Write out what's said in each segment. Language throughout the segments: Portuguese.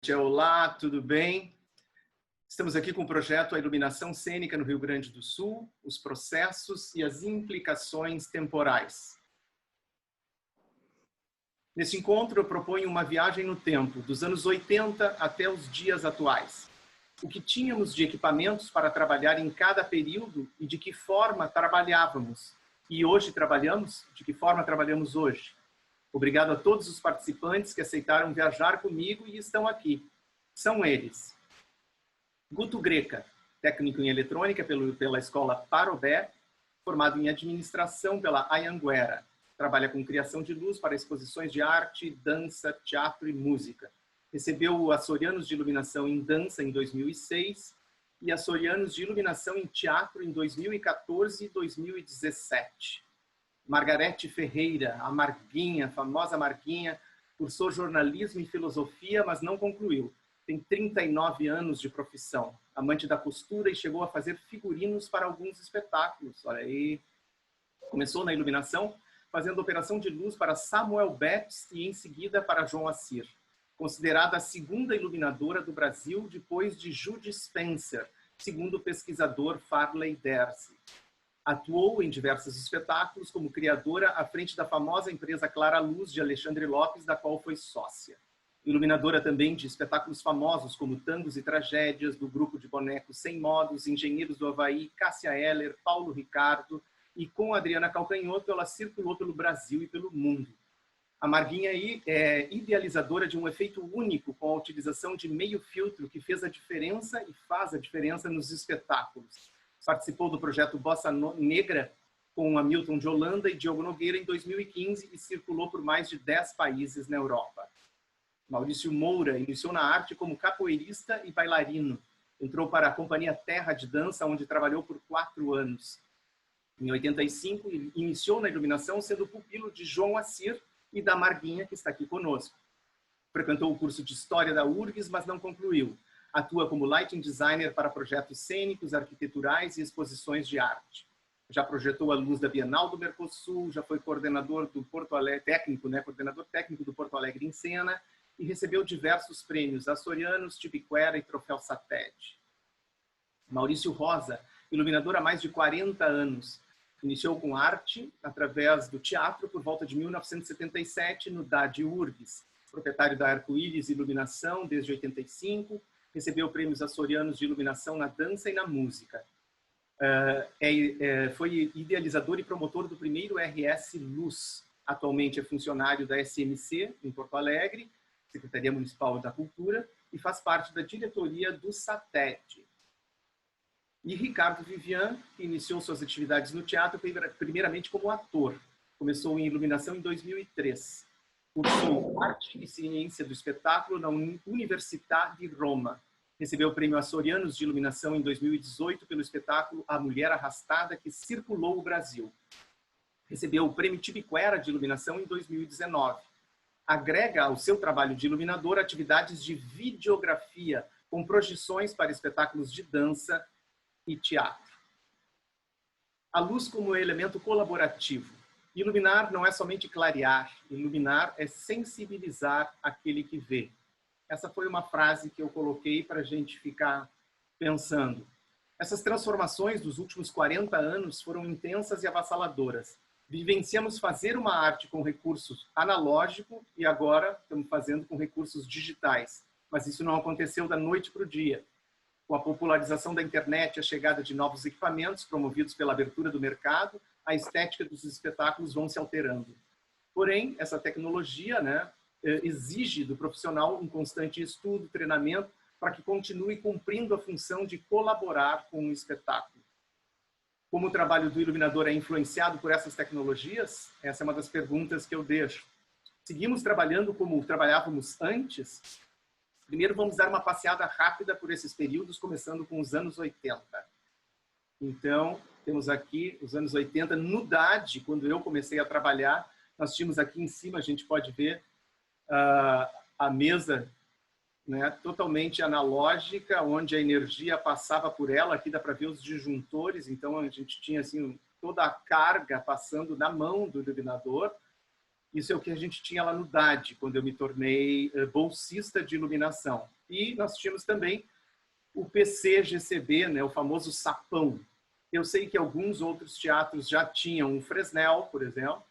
gente, olá, tudo bem? Estamos aqui com o projeto A Iluminação Cênica no Rio Grande do Sul, os processos e as implicações temporais. Nesse encontro, eu proponho uma viagem no tempo, dos anos 80 até os dias atuais. O que tínhamos de equipamentos para trabalhar em cada período e de que forma trabalhávamos. E hoje trabalhamos, de que forma trabalhamos hoje. Obrigado a todos os participantes que aceitaram viajar comigo e estão aqui. São eles: Guto Greca, técnico em eletrônica pela escola Parobé, formado em administração pela Anhanguera. Trabalha com criação de luz para exposições de arte, dança, teatro e música. Recebeu o Açorianos de Iluminação em Dança em 2006 e Açorianos de Iluminação em Teatro em 2014 e 2017. Margarete Ferreira, a Marguinha, a famosa Marguinha, cursou jornalismo e filosofia, mas não concluiu. Tem 39 anos de profissão, amante da costura e chegou a fazer figurinos para alguns espetáculos. Olha aí, começou na iluminação, fazendo operação de luz para Samuel Betts e em seguida para João Assir. Considerada a segunda iluminadora do Brasil depois de Judy Spencer, segundo o pesquisador Farley Darcy. Atuou em diversos espetáculos como criadora à frente da famosa empresa Clara Luz de Alexandre Lopes, da qual foi sócia. Iluminadora também de espetáculos famosos como Tangos e Tragédias, do grupo de bonecos Sem Modos, Engenheiros do Havaí, Cássia Eller, Paulo Ricardo, e com Adriana Calcanhoto ela circulou pelo Brasil e pelo mundo. A Marguinha é idealizadora de um efeito único com a utilização de meio filtro que fez a diferença e faz a diferença nos espetáculos. Participou do projeto Bossa Negra com Hamilton de Holanda e Diogo Nogueira em 2015 e circulou por mais de 10 países na Europa. Maurício Moura iniciou na arte como capoeirista e bailarino. Entrou para a Companhia Terra de Dança, onde trabalhou por 4 anos. Em 85, iniciou na iluminação sendo pupilo de João Assir e da Marguinha, que está aqui conosco. Frequentou o curso de História da URGS, mas não concluiu. Atua como lighting designer para projetos cênicos, arquiteturais e exposições de arte. Já projetou a luz da Bienal do Mercosul, já foi coordenador do Porto Alegre, coordenador técnico do Porto Alegre em Cena e recebeu diversos prêmios açorianos, Tibiquera e Troféu Satélite. Maurício Rosa, iluminador há mais de 40 anos. Iniciou com arte através do teatro por volta de 1977 no DAD URGS. Proprietário da Arco-Íris Iluminação desde 85, recebeu prêmios açorianos de iluminação na dança e na música. Foi idealizador e promotor do primeiro RS Luz. Atualmente é funcionário da SMC, em Porto Alegre, Secretaria Municipal da Cultura, e faz parte da diretoria do SATED. E Ricardo Vivian, que iniciou suas atividades no teatro primeiramente como ator. Começou em iluminação em 2003. Cursou Arte e Ciência do Espetáculo na Università di Roma. Recebeu o prêmio Açorianos de Iluminação em 2018 pelo espetáculo A Mulher Arrastada, que circulou o Brasil. Recebeu o prêmio Tibiquera de Iluminação em 2019. Agrega ao seu trabalho de iluminador atividades de videografia, com projeções para espetáculos de dança e teatro. A luz como elemento colaborativo. Iluminar não é somente clarear, iluminar é sensibilizar aquele que vê. Essa foi uma frase que eu coloquei para a gente ficar pensando. Essas transformações dos últimos 40 anos foram intensas e avassaladoras. Vivenciamos fazer uma arte com recursos analógicos e agora estamos fazendo com recursos digitais. Mas isso não aconteceu da noite para o dia. Com a popularização da internet e a chegada de novos equipamentos promovidos pela abertura do mercado, a estética dos espetáculos vão se alterando. Porém, essa tecnologia, exige do profissional um constante estudo, treinamento, para que continue cumprindo a função de colaborar com o espetáculo. Como o trabalho do iluminador é influenciado por essas tecnologias? Essa é uma das perguntas que eu deixo. Seguimos trabalhando como trabalhávamos antes? Primeiro vamos dar uma passeada rápida por esses períodos, começando com os anos 80. Então, temos aqui os anos 80. No DAD, quando eu comecei a trabalhar, nós tínhamos aqui em cima, a gente pode ver, a mesa totalmente analógica, onde a energia passava por ela. Aqui dá para ver os disjuntores, então a gente tinha assim, toda a carga passando na mão do iluminador. Isso é o que a gente tinha lá no DAD, quando eu me tornei bolsista de iluminação. E nós tínhamos também o PC-GCB, né, o famoso sapão. Eu sei que alguns outros teatros já tinham o Fresnel, por exemplo,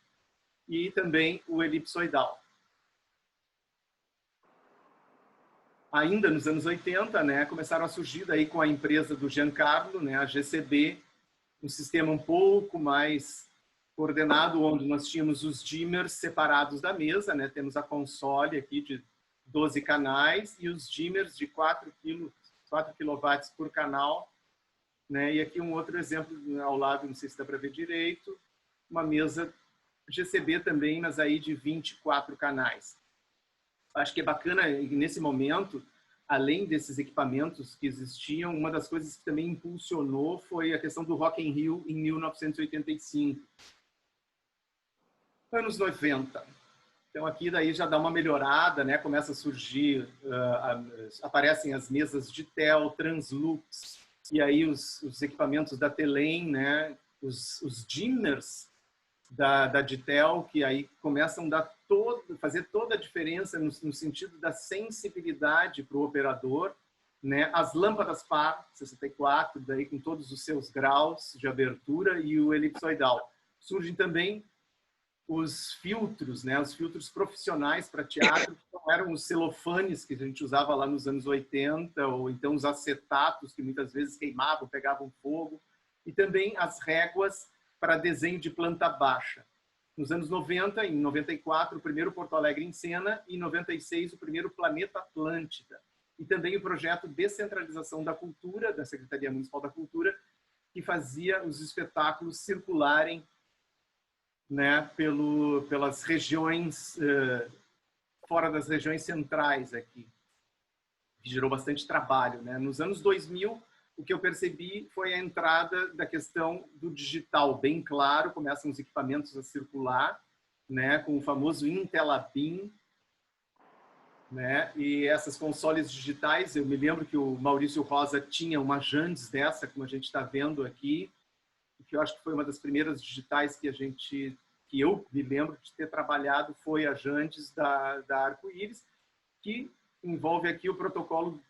e também o elipsoidal. Ainda nos anos 80, né, começaram a surgir daí com a empresa do Giancarlo, né, a GCB, um sistema um pouco mais coordenado, onde nós tínhamos os dimmers separados da mesa, né, temos a console aqui de 12 canais e os dimmers de 4 kW por canal, né, e aqui um outro exemplo ao lado, não sei se dá para ver direito, uma mesa GCB também, mas aí de 24 canais. Acho que é bacana, nesse momento, além desses equipamentos que existiam, uma das coisas que também impulsionou foi a questão do Rock in Rio em 1985. Anos 90. Então aqui daí já dá uma melhorada, né? Começa a surgir, aparecem as mesas de TEL, Translux, e aí os equipamentos da Telem, né? Os dimmers da Ditel, que aí começam a fazer toda a diferença no sentido da sensibilidade para o operador, né? As lâmpadas par 64, daí com todos os seus graus de abertura, e o elipsoidal. Surgem também os filtros, né? Os filtros profissionais para teatro, que não eram os celofanes que a gente usava lá nos anos 80, ou então os acetatos que muitas vezes queimavam, pegavam fogo, e também as réguas para desenho de planta baixa. Nos anos 90, em 94, o primeiro Porto Alegre em Cena, e em 96, o primeiro Planeta Atlântida. E também o projeto Descentralização da Cultura, da Secretaria Municipal da Cultura, que fazia os espetáculos circularem, né, pelas regiões, fora das regiões centrais aqui, que gerou bastante trabalho, né? Nos anos 2000, o que eu percebi foi a entrada da questão do digital, bem claro, começam os equipamentos a circular, né, com o famoso Intelabim, né, e essas consoles digitais, eu me lembro que o Maurício Rosa tinha uma Jandes dessa, como a gente está vendo aqui, que eu acho que foi uma das primeiras digitais que eu me lembro de ter trabalhado, foi a Jandes da Arco-Íris, que envolve aqui o protocolo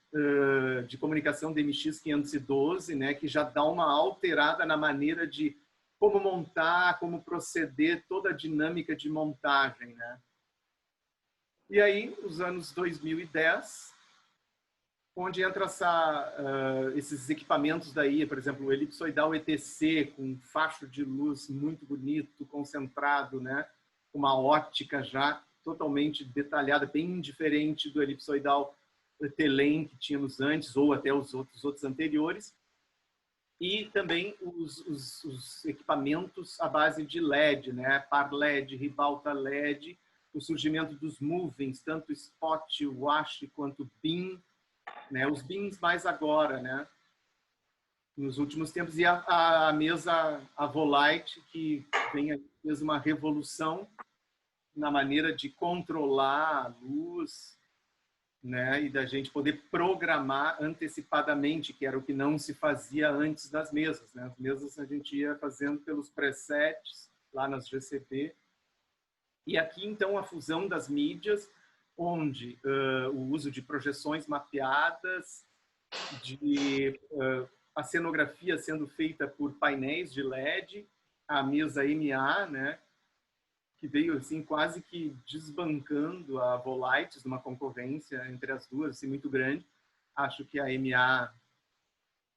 de comunicação DMX 512, né, que já dá uma alterada na maneira de como montar, como proceder, toda a dinâmica de montagem, né? E aí, os anos 2010, onde entra esses equipamentos daí, por exemplo, o elipsoidal ETC, com um facho de luz muito bonito, concentrado, né? Uma ótica já totalmente detalhada, bem diferente do elipsoidal Telem que tínhamos antes, ou até os outros anteriores. E também os equipamentos à base de LED, né? Par LED, ribalta LED, o surgimento dos movings, tanto spot, wash quanto beam, né? Os beams mais agora, né? Nos últimos tempos, e a mesa Avolite, que fez uma revolução na maneira de controlar a luz, né? E da gente poder programar antecipadamente, que era o que não se fazia antes das mesas, né? As mesas a gente ia fazendo pelos presets lá nas GCP. E aqui, então, a fusão das mídias, onde o uso de projeções mapeadas, a cenografia sendo feita por painéis de LED, a mesa MA, né, que veio assim quase que desbancando a Volites, numa concorrência entre as duas assim, muito grande. Acho que a MA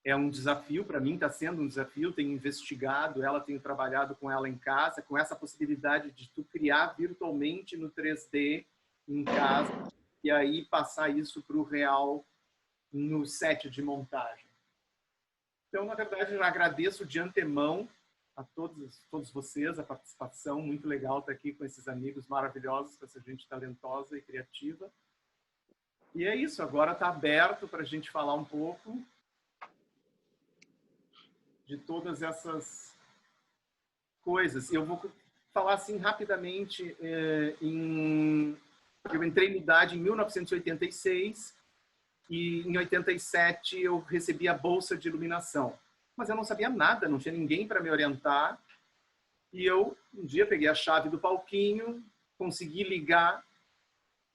é um desafio, para mim está sendo um desafio, tenho investigado ela, tenho trabalhado com ela em casa, com essa possibilidade de tu criar virtualmente no 3D em casa e aí passar isso para o real no set de montagem. Então, na verdade, eu agradeço de antemão a todos vocês a participação, muito legal estar aqui com esses amigos maravilhosos, com essa gente talentosa e criativa. E é isso, agora está aberto para a gente falar um pouco de todas essas coisas. Eu vou falar assim rapidamente, eu entrei no IDAD em 1986 e em 87 eu recebi a bolsa de iluminação. Mas eu não sabia nada, não tinha ninguém para me orientar. E eu, um dia, peguei a chave do palquinho, consegui ligar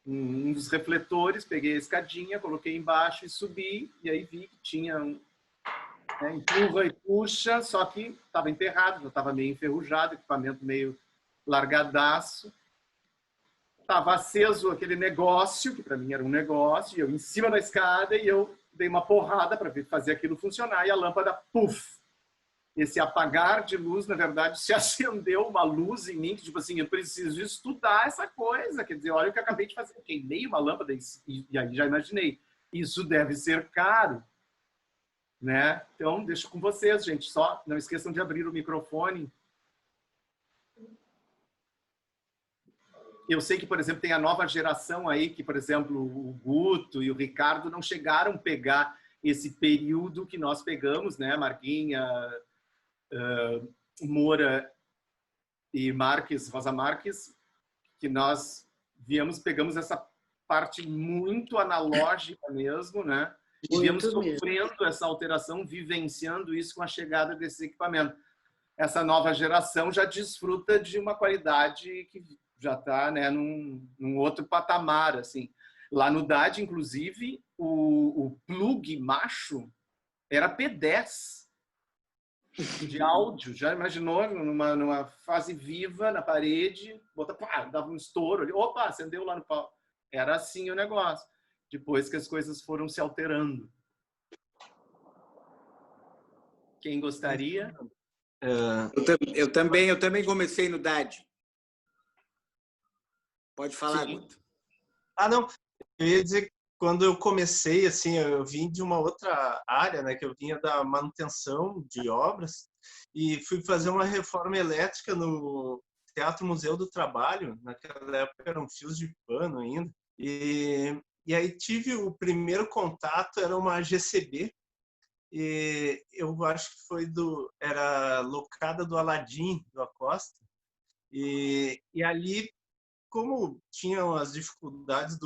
um dos refletores, peguei a escadinha, coloquei embaixo e subi, e aí vi que tinha empurra e puxa, só que estava emperrado, já estava meio enferrujado, equipamento meio largadaço. Estava aceso aquele negócio, que para mim era um negócio, e eu em cima da escada, e eu dei uma porrada para fazer aquilo funcionar, e a lâmpada, puf! Esse apagar de luz, na verdade, se acendeu uma luz em mim, que tipo assim, eu preciso estudar essa coisa, quer dizer, olha o que eu acabei de fazer, eu queimei uma lâmpada, e aí já imaginei, isso deve ser caro, né? Então, deixo com vocês, gente, só não esqueçam de abrir o microfone. Eu sei que, por exemplo, tem a nova geração aí, que, por exemplo, o Guto e o Ricardo não chegaram a pegar esse período que nós pegamos, né? Marquinha, Moura e Marques, Rosa Marques, que nós pegamos essa parte muito analógica mesmo, né? E viemos sofrendo essa alteração, vivenciando isso com a chegada desse equipamento. Essa nova geração já desfruta de uma qualidade que já está, né, num outro patamar, assim. Lá no DAD, inclusive, o plug macho era P10 de áudio. Já imaginou numa fase viva na parede, dava um estouro ali, opa, acendeu lá no pau. Era assim o negócio. Depois que as coisas foram se alterando. Quem gostaria? Eu também comecei no DAD. Pode falar, Guto. Não. Eu ia dizer que quando eu comecei, assim, eu vim de uma outra área, né? Que eu vinha da manutenção de obras e fui fazer uma reforma elétrica no Teatro Museu do Trabalho. Naquela época eram fios de pano ainda. E aí tive o primeiro contato, era uma GCB. E eu acho que era locada do Aladim, do Acosta. E ali, como tinham as dificuldades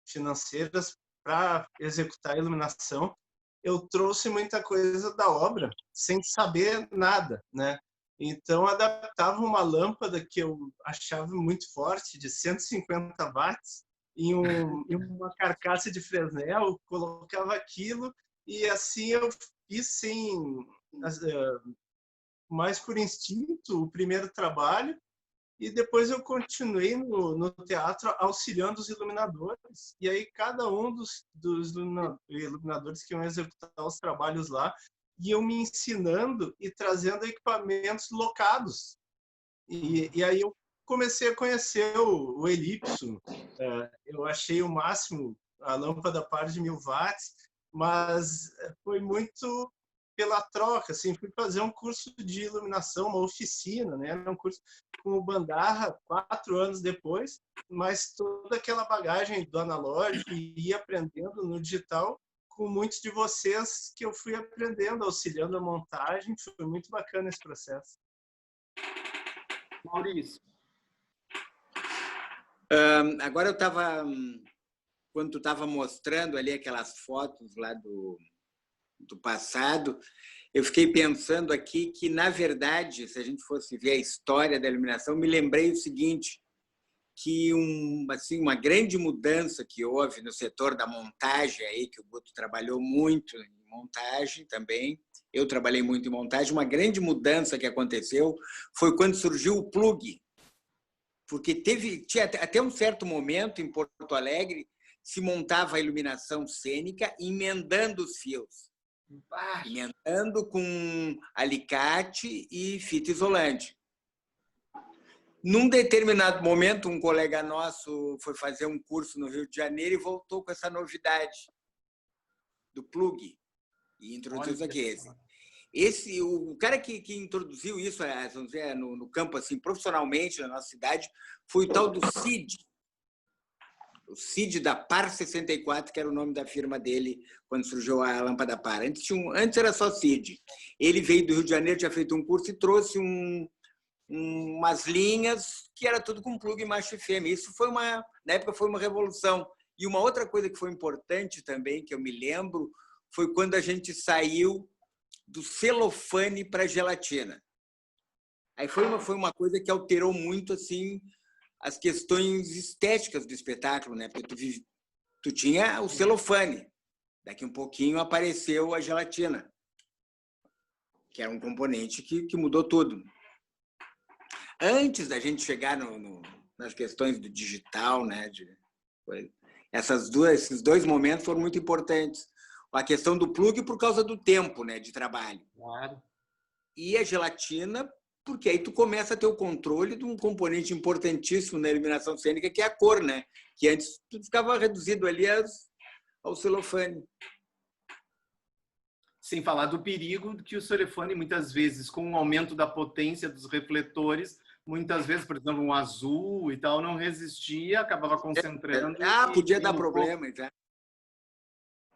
financeiras para executar a iluminação, eu trouxe muita coisa da obra sem saber nada, né? Então, adaptava uma lâmpada que eu achava muito forte, de 150 watts, em uma carcaça de Fresnel, colocava aquilo e assim eu fiz mais por instinto o primeiro trabalho. E depois eu continuei no teatro auxiliando os iluminadores. E aí cada um dos iluminadores que iam executar os trabalhos lá iam me ensinando e trazendo equipamentos locados. E aí eu comecei a conhecer o Elipso. Eu achei o máximo a lâmpada par de 1000 watts, mas foi muito pela troca, assim, fui fazer um curso de iluminação, uma oficina, né? Era um curso com o Bandarra 4 anos depois, mas toda aquela bagagem do analógico e ia aprendendo no digital com muitos de vocês que eu fui aprendendo, auxiliando a montagem. Foi muito bacana esse processo. Maurício. Agora eu estava, quando tu estava mostrando ali aquelas fotos lá do passado, eu fiquei pensando aqui que, na verdade, se a gente fosse ver a história da iluminação, me lembrei o seguinte, que uma grande mudança que houve no setor da montagem, aí, que o Guto trabalhou muito em montagem também, eu trabalhei muito em montagem, uma grande mudança que aconteceu foi quando surgiu o plug, porque tinha até um certo momento em Porto Alegre se montava a iluminação cênica emendando os fios. Emendando com alicate e fita isolante. Num determinado momento, um colega nosso foi fazer um curso no Rio de Janeiro e voltou com essa novidade do plug e introduziu aqui. O cara que introduziu isso, vamos dizer, no campo assim, profissionalmente na nossa cidade foi o tal do Cid. O Cid da Par 64, que era o nome da firma dele quando surgiu a lâmpada Par. Antes era só Cid. Ele veio do Rio de Janeiro, tinha feito um curso e trouxe umas linhas que era tudo com plug macho e fêmea. Isso foi na época foi uma revolução. E uma outra coisa que foi importante também, que eu me lembro, foi quando a gente saiu do celofane para gelatina. Aí foi uma coisa que alterou muito assim as questões estéticas do espetáculo, né? Porque tu tinha o celofane, daqui um pouquinho apareceu a gelatina, que era um componente que mudou tudo. Antes da gente chegar nas questões do digital, né? Esses dois momentos foram muito importantes. A questão do plug por causa do tempo, né, de trabalho. Claro. E a gelatina, porque aí tu começa a ter o controle de um componente importantíssimo na iluminação cênica, que é a cor, né? Que antes tu ficava reduzido ali ao celofane. Sem falar do perigo que o celofane, muitas vezes, com o aumento da potência dos refletores, muitas vezes, por exemplo, um azul e tal, não resistia, acabava concentrando. Podia dar problema, então.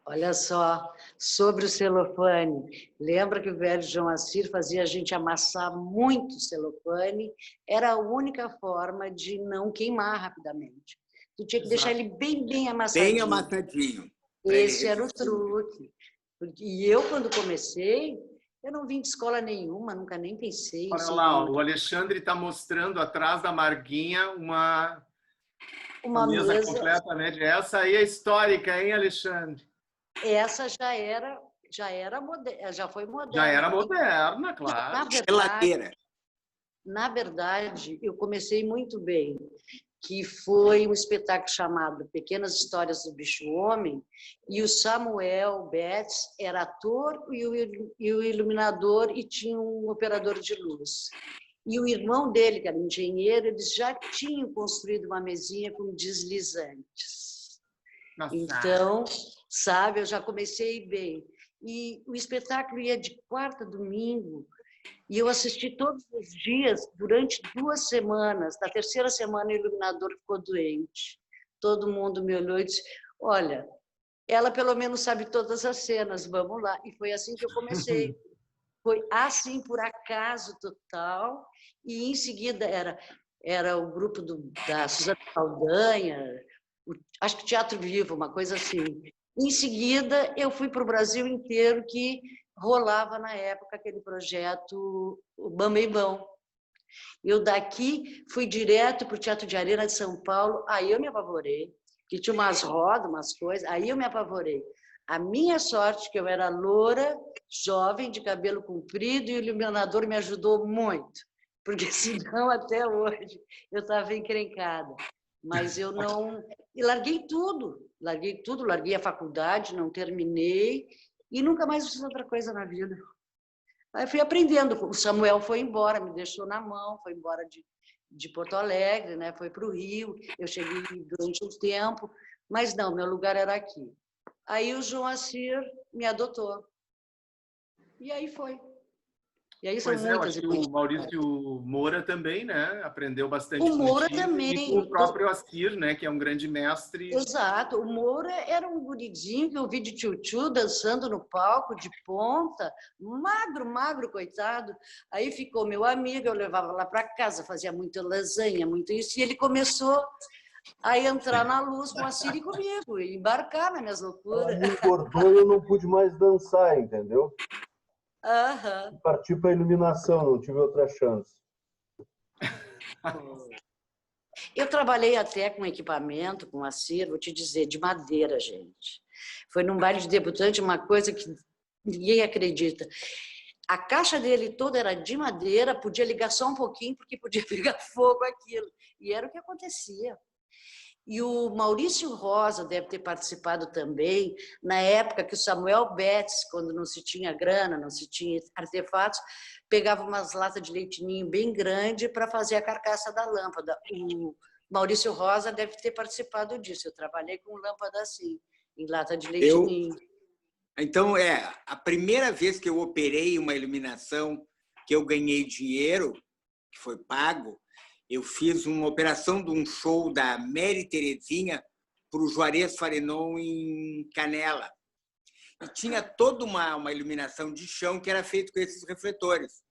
Olha só, sobre o celofane, lembra que o velho João Assir fazia a gente amassar muito celofane? Era a única forma de não queimar rapidamente. Tu tinha que deixar ele bem amassadinho. Bem amassadinho. Esse era o truque. E eu, quando comecei, eu não vim de escola nenhuma, nunca nem pensei. Olha lá, o Alexandre está mostrando atrás da Marguinha uma mesa completamente. Essa aí é histórica, hein, Alexandre? Essa já foi moderna. Já era moderna, claro. Na verdade, eu comecei muito bem, que foi um espetáculo chamado Pequenas Histórias do Bicho-Homem, e o Samuel Betts era ator e o iluminador, e tinha um operador de luz. E o irmão dele, que era engenheiro, eles já tinham construído uma mesinha com deslizantes. Nossa. Então, sabe, eu já comecei bem. E o espetáculo ia de quarta a domingo, e eu assisti todos os dias durante 2 semanas. Na terceira semana, o iluminador ficou doente. Todo mundo me olhou e disse, olha, ela pelo menos sabe todas as cenas, vamos lá. E foi assim que eu comecei. Foi assim, por acaso total. E em seguida era o grupo da Suzana Saldanha, acho que Teatro Vivo, uma coisa assim. Em seguida, eu fui para o Brasil inteiro, que rolava na época aquele projeto o Bambem Bom. Eu daqui fui direto para o Teatro de Arena de São Paulo, aí eu me apavorei, que tinha umas rodas, umas coisas, aí eu me apavorei. A minha sorte, que eu era loura, jovem, de cabelo comprido, e o iluminador me ajudou muito, porque senão até hoje eu estava encrencada. Mas eu não... E larguei tudo, larguei a faculdade, não terminei, e nunca mais fiz outra coisa na vida. Aí fui aprendendo. O Samuel foi embora, me deixou na mão, foi embora de Porto Alegre, né? Foi para o Rio. Eu cheguei durante um tempo, mas não, meu lugar era aqui. Aí o João Assir me adotou. E aí foi. E aí são muitas. O Maurício Moura também, né? Aprendeu bastante. O Moura também. E com o próprio Assir, né? Que é um grande mestre. Exato. O Moura era um guridinho que eu vi de tchutchu dançando no palco, de ponta, magro, coitado. Aí ficou meu amigo, eu levava lá para casa, fazia muita lasanha, muito isso, e ele começou a entrar na luz com a Assir e comigo, e embarcar nas minhas loucuras. Me engordou e eu não pude mais dançar, entendeu? Aham. Parti para a iluminação, não tive outra chance. Eu trabalhei até com equipamento, com Assir, vou te dizer, de madeira, gente. Foi num baile de debutante, uma coisa que ninguém acredita. A caixa dele toda era de madeira, podia ligar só um pouquinho, porque podia pegar fogo aquilo. E era o que acontecia. E o Maurício Rosa deve ter participado também, na época que o Samuel Betts, quando não se tinha grana, não se tinha artefatos, pegava umas latas de leite ninho bem grande para fazer a carcaça da lâmpada. O Maurício Rosa deve ter participado disso. Eu trabalhei com lâmpada assim, em lata de leite ninho. Então, a primeira vez que eu operei uma iluminação, que eu ganhei dinheiro, que foi pago, eu fiz uma operação de um show da Mary Terezinha para o Juarez Farenon em Canela. E tinha toda uma iluminação de chão que era feita com esses refletores,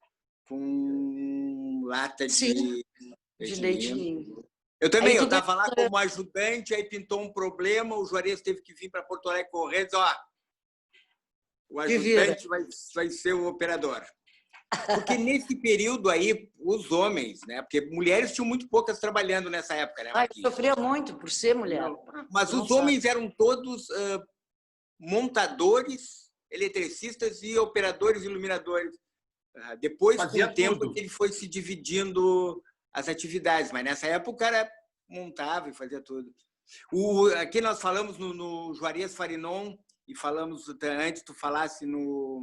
com lata de leite ninho. Eu também, eu estava lá como ajudante, aí pintou um problema, o Juarez teve que vir para Porto Alegre correr e dizer, ó, o ajudante vai ser o operador. Porque nesse período aí, os homens, né? Porque mulheres tinham muito poucas trabalhando nessa época, né, Eu Marquinhos? sofria muito por ser mulher. Mas Não os sabe. homens eram todos montadores, eletricistas e operadores iluminadores. Depois, Fazia com o tempo, tudo. que ele foi se dividindo as atividades. Mas nessa época o cara montava e fazia tudo. Aqui nós falamos no Juarez Farinon, e falamos antes, tu falasse no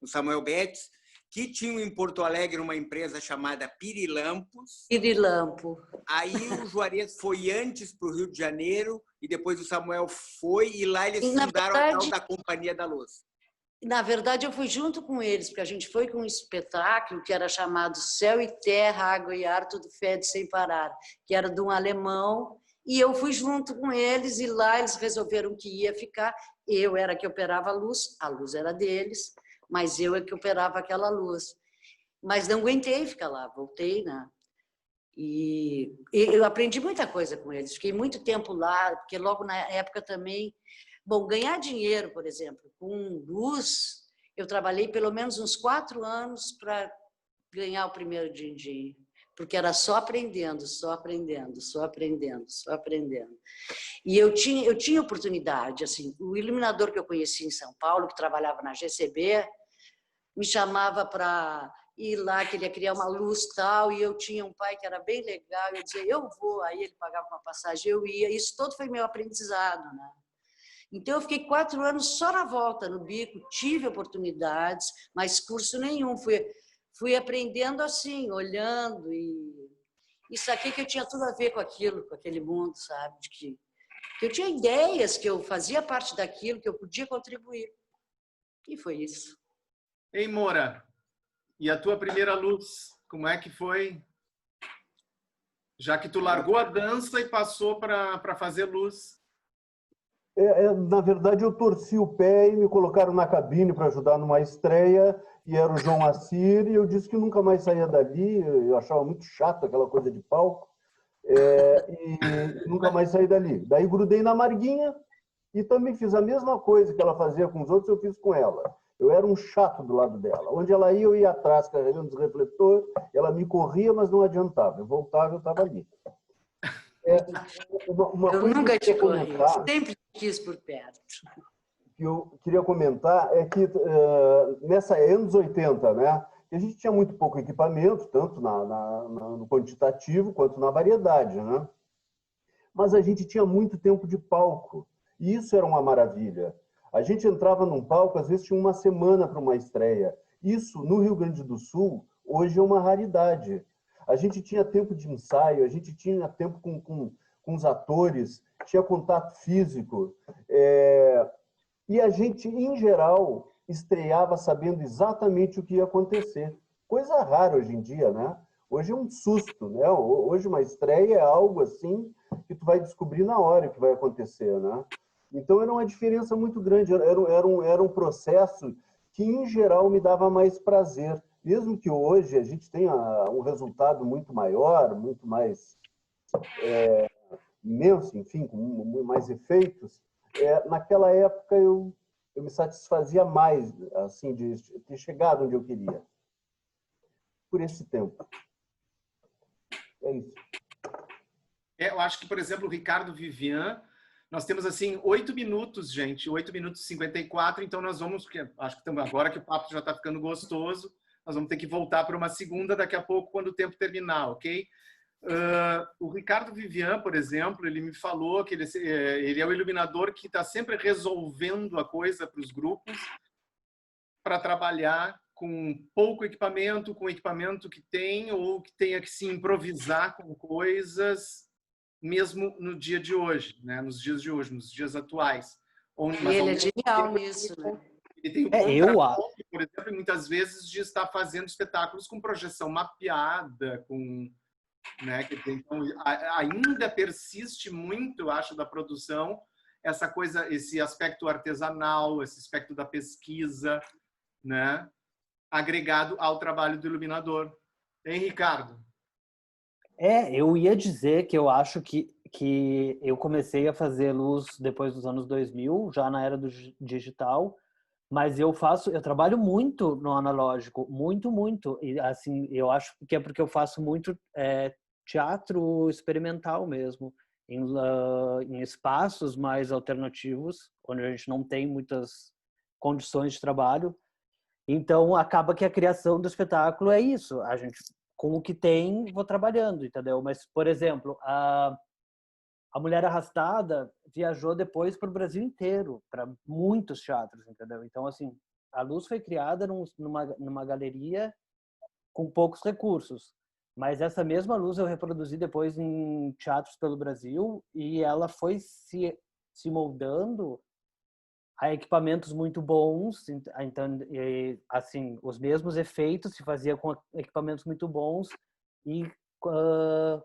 Samuel Betts, que tinha em Porto Alegre uma empresa chamada Pirilampos. Pirilampo. Aí o Juarez foi antes para o Rio de Janeiro e depois o Samuel foi e lá eles E, na fundaram a tal verdade- da Companhia da Luz. Na verdade, eu fui junto com eles, porque a gente foi com um espetáculo que era chamado Céu e Terra, Água e Ar, Tudo Fede Sem Parar, que era de um alemão, e eu fui junto com eles, e lá eles resolveram que ia ficar. Eu era que operava a luz era deles, mas eu é que operava aquela luz. Mas não aguentei ficar lá, voltei, né? E eu aprendi muita coisa com eles, fiquei muito tempo lá, porque logo na época também... Bom, ganhar dinheiro, por exemplo, com luz, eu trabalhei pelo menos uns 4 anos para ganhar o primeiro din-din, porque era só aprendendo, só aprendendo, só aprendendo, só aprendendo. E eu tinha oportunidade, assim, o iluminador que eu conheci em São Paulo, que trabalhava na GCB, me chamava para ir lá, que ele ia criar uma luz tal, e eu tinha um pai que era bem legal, eu dizia, eu vou, aí ele pagava uma passagem, eu ia, isso todo foi meu aprendizado, né? Então, eu fiquei 4 anos só na volta, no bico, tive oportunidades, mas curso nenhum. Fui aprendendo assim, olhando, e saquei que eu tinha tudo a ver com aquilo, com aquele mundo, sabe? Que eu tinha ideias, que eu fazia parte daquilo, que eu podia contribuir. E foi isso. Ei, Moura, e a tua primeira luz, como é que foi? Já que tu largou a dança e passou para fazer luz. Na verdade, eu torci o pé e me colocaram na cabine para ajudar numa estreia, e era o João Assir, e eu disse que nunca mais saía dali, eu achava muito chato aquela coisa de palco, e nunca mais saí dali. Daí grudei na Marguinha e também fiz a mesma coisa que ela fazia com os outros, eu fiz com ela. Eu era um chato do lado dela. Onde ela ia, eu ia atrás, carregando os refletores, ela me corria, mas não adiantava. Eu voltava, eu estava ali. Uma Eu coisa nunca que eu te queria corri, comentar, sempre quis por perto. que eu queria comentar é que nessa anos 80, né, a gente tinha muito pouco equipamento, tanto no quantitativo quanto na variedade, né? Mas a gente tinha muito tempo de palco, e isso era uma maravilha. A gente entrava num palco, às vezes tinha uma semana para uma estreia. Isso, no Rio Grande do Sul, hoje é uma raridade. A gente tinha tempo de ensaio, a gente tinha tempo com os atores, tinha contato físico. E a gente, em geral, estreava sabendo exatamente o que ia acontecer. Coisa rara hoje em dia, né? Hoje é um susto, né? Hoje uma estreia é algo assim que tu vai descobrir na hora que vai acontecer, né? Então era uma diferença muito grande, era um processo que, em geral, me dava mais prazer. Mesmo que hoje a gente tenha um resultado muito maior, muito mais imenso, enfim, com mais efeitos, naquela época eu me satisfazia mais, assim, de ter chegado onde eu queria. Por esse tempo. É isso. Eu acho que, por exemplo, o Ricardo Vivian, nós temos assim 8 minutos, gente, 8 minutos e 54, então nós vamos, acho que agora que o papo já está ficando gostoso, nós vamos ter que voltar para uma segunda daqui a pouco, quando o tempo terminar, ok? O Ricardo Vivian, por exemplo, ele me falou que ele é o iluminador que está sempre resolvendo a coisa para os grupos para trabalhar com pouco equipamento, com equipamento que tem, ou que tenha que se improvisar com coisas, mesmo no dia de hoje, né? Nos dias de hoje, nos dias atuais. E ele é genial nisso, né? Ele tem o contraponto, por exemplo, muitas vezes, de estar fazendo espetáculos com projeção mapeada, com, né? Então, ainda persiste muito, acho, da produção, essa coisa, esse aspecto artesanal, esse aspecto da pesquisa, né? Agregado ao trabalho do iluminador. Hein, Ricardo? Eu ia dizer que eu acho que eu comecei a fazer luz depois dos anos 2000, já na era do digital, Mas eu trabalho muito no analógico, muito. E assim, eu acho que é porque eu faço muito teatro experimental mesmo, em espaços mais alternativos, onde a gente não tem muitas condições de trabalho. Então, acaba que a criação do espetáculo é isso. A gente, com o que tem, vou trabalhando, entendeu? Mas, por exemplo, a Mulher Arrastada viajou depois para o Brasil inteiro, para muitos teatros, entendeu? Então, assim, a Luz foi criada numa galeria com poucos recursos, mas essa mesma Luz eu reproduzi depois em teatros pelo Brasil e ela foi se moldando a equipamentos muito bons, então, assim, os mesmos efeitos se fazia com equipamentos muito bons e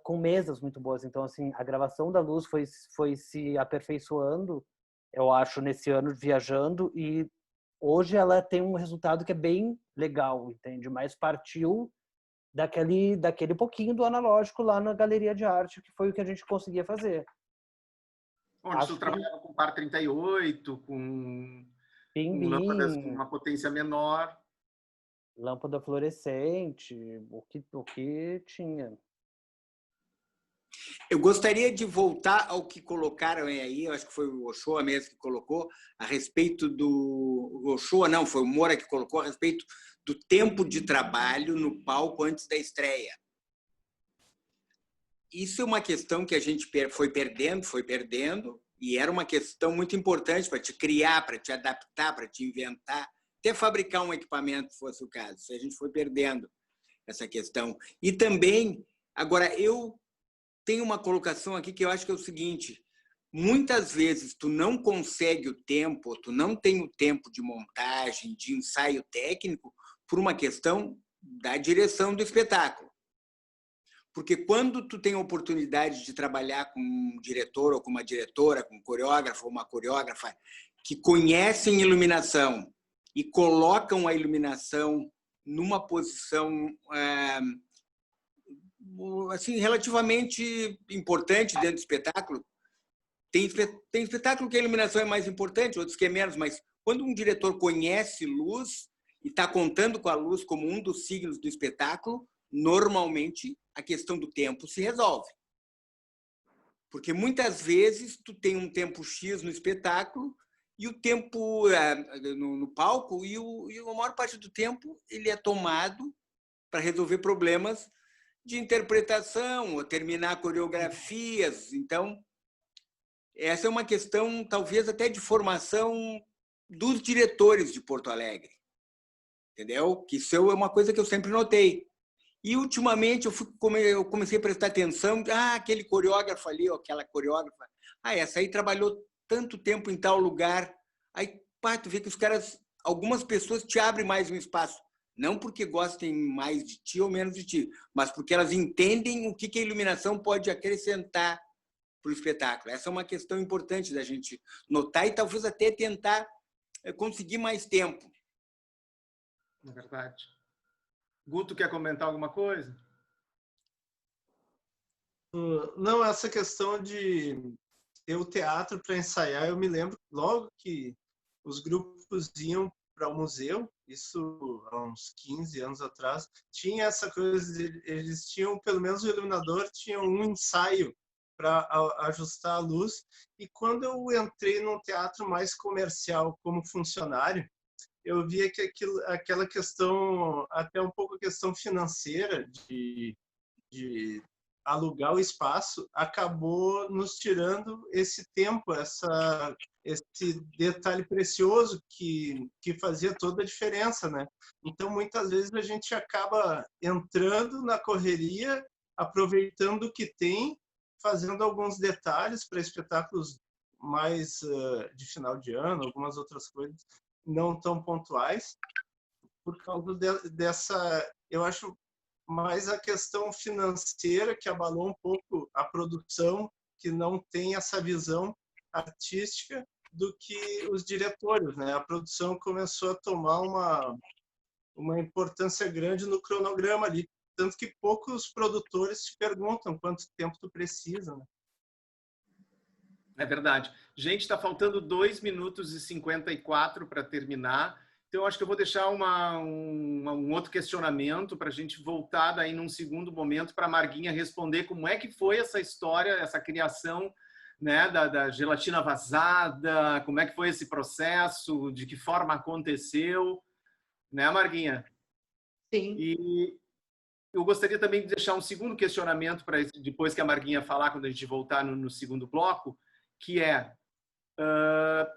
com mesas muito boas. Então, assim, a gravação da Luz foi se aperfeiçoando, eu acho, nesse ano viajando, e hoje ela tem um resultado que é bem legal, entende? Mas partiu daquele pouquinho do analógico lá na galeria de arte, que foi o que a gente conseguia fazer. Onde tu trabalhava com par 38, com lâmpadas com uma potência menor. Lâmpada fluorescente, o que tinha. Eu gostaria de voltar ao que colocaram aí, eu acho que foi o Ochoa mesmo que colocou, a respeito do... O Ochoa não, foi o Moura que colocou a respeito do tempo de trabalho no palco antes da estreia. Isso é uma questão que a gente foi perdendo, e era uma questão muito importante para te criar, para te adaptar, para te inventar, até fabricar um equipamento, se fosse o caso. A gente foi perdendo essa questão. E também, agora, eu tenho uma colocação aqui que eu acho que é o seguinte: muitas vezes tu não consegue o tempo, tu não tem o tempo de montagem, de ensaio técnico, por uma questão da direção do espetáculo. Porque quando tu tem a oportunidade de trabalhar com um diretor ou com uma diretora, com um coreógrafo ou uma coreógrafa que conhecem iluminação e colocam a iluminação numa posição assim, relativamente importante dentro do espetáculo. Tem espetáculo que a iluminação é mais importante, outros que é menos, mas quando um diretor conhece luz e está contando com a luz como um dos signos do espetáculo, normalmente a questão do tempo se resolve. Porque muitas vezes tu tem um tempo X no espetáculo e o tempo no palco e a maior parte do tempo ele é tomado para resolver problemas de interpretação ou terminar coreografias. Então, essa é uma questão talvez até de formação dos diretores de Porto Alegre. Entendeu? Que isso é uma coisa que eu sempre notei. E, ultimamente, eu comecei a prestar atenção, aquele coreógrafo ali, ou aquela coreógrafa, essa aí trabalhou tanto tempo em tal lugar. Aí, tu vê que os caras, algumas pessoas te abrem mais um espaço, não porque gostem mais de ti ou menos de ti, mas porque elas entendem o que a iluminação pode acrescentar para o espetáculo. Essa é uma questão importante da gente notar e talvez até tentar conseguir mais tempo. É verdade. Guto, quer comentar alguma coisa? Não, essa questão de ter o teatro para ensaiar, eu me lembro logo que os grupos iam para o museu, isso há uns 15 anos atrás, tinha essa coisa, eles tinham, pelo menos o iluminador, tinha um ensaio para ajustar a luz, e quando eu entrei num teatro mais comercial como funcionário, eu via que aquela questão, até um pouco a questão financeira de alugar o espaço, acabou nos tirando esse tempo, esse detalhe precioso que fazia toda a diferença, né? Então, muitas vezes a gente acaba entrando na correria, aproveitando o que tem, fazendo alguns detalhes para espetáculos mais de final de ano, algumas outras coisas não tão pontuais, por causa dessa, eu acho, mais a questão financeira que abalou um pouco a produção, que não tem essa visão artística do que os diretores, né? A produção começou a tomar uma importância grande no cronograma ali, tanto que poucos produtores te perguntam quanto tempo tu precisa, né? É verdade. Gente, está faltando 2 minutos e 54 para terminar. Então, acho que eu vou deixar um outro questionamento para a gente voltar daí num segundo momento para a Marguinha responder como é que foi essa história, essa criação, né, da gelatina vazada, como é que foi esse processo, de que forma aconteceu, né, Marguinha? Sim. E eu gostaria também de deixar um segundo questionamento para depois que a Marguinha falar, quando a gente voltar no segundo bloco, que é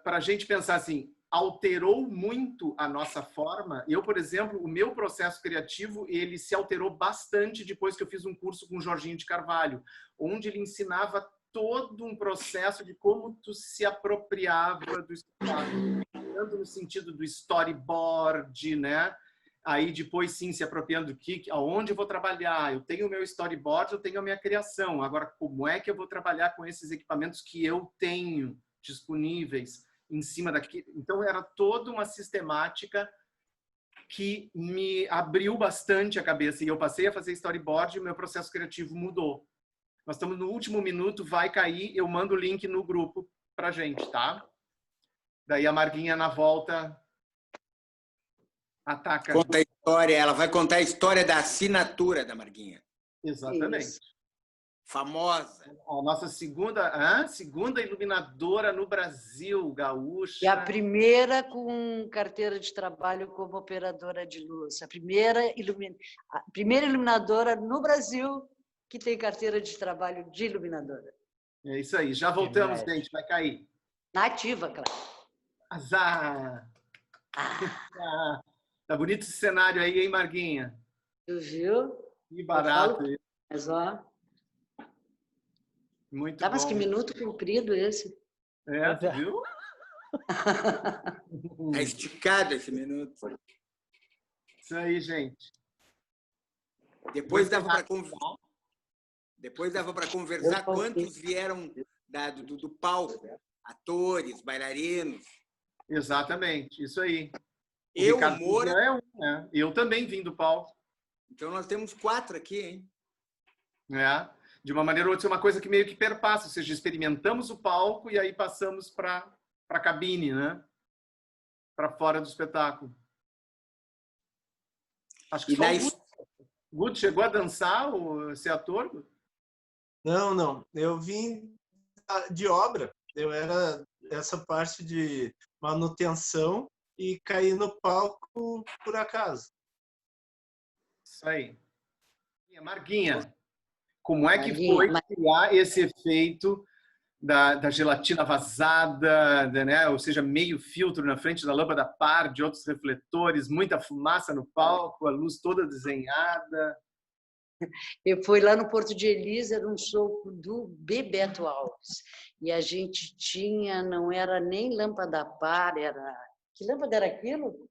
para a gente pensar assim, alterou muito a nossa forma? Eu, por exemplo, o meu processo criativo, ele se alterou bastante depois que eu fiz um curso com o Jorginho de Carvalho, onde ele ensinava todo um processo de como tu se apropriava do espetáculo, tanto no sentido do storyboard, né? Aí depois sim se apropriando do aonde eu vou trabalhar, eu tenho o meu storyboard, eu tenho a minha criação, agora como é que eu vou trabalhar com esses equipamentos que eu tenho disponíveis em cima daqui? Então era toda uma sistemática que me abriu bastante a cabeça e eu passei a fazer storyboard e o meu processo criativo mudou. Nós estamos no último minuto, vai cair, eu mando o link no grupo pra gente, tá? Daí a Marguinha na volta ataca. Conta a história, ela vai contar a história da assinatura da Marguinha. Exatamente. Isso. Famosa. A nossa segunda iluminadora no Brasil, gaúcha. E a primeira com carteira de trabalho como operadora de luz. A primeira iluminadora no Brasil que tem carteira de trabalho de iluminadora. É isso aí. Já voltamos, gente. Vai cair. Nativa, claro. Azar! Tá bonito esse cenário aí, hein, Marguinha? Tu viu? Que barato. Mas, ó. Muito Tá, mas bom. que minuto comprido esse. É, tu viu? É esticado esse minuto. Isso aí, gente. Depois dava para conversar quantos vieram do palco. Atores, bailarinos. Exatamente, isso aí. Eu, Moura... É um, né? Eu também vim do palco. Então nós temos 4 aqui, hein? É. De uma maneira ou outra, é uma coisa que meio que perpassa, ou seja, experimentamos o palco e aí passamos para a cabine, né? Para fora do espetáculo. Acho que só o Guto chegou a dançar, ser ator? Não. Eu vim de obra. Eu era essa parte de manutenção e caí no palco por acaso. Isso aí. Marguinha, como é que foi criar esse efeito da gelatina vazada, né? Ou seja, meio filtro na frente da lâmpada par, de outros refletores, muita fumaça no palco, a luz toda desenhada? Eu fui lá no Porto de Elisa, era um show do Bebeto Alves. E a gente tinha, não era nem lâmpada par, era... Que lâmpada era aquilo?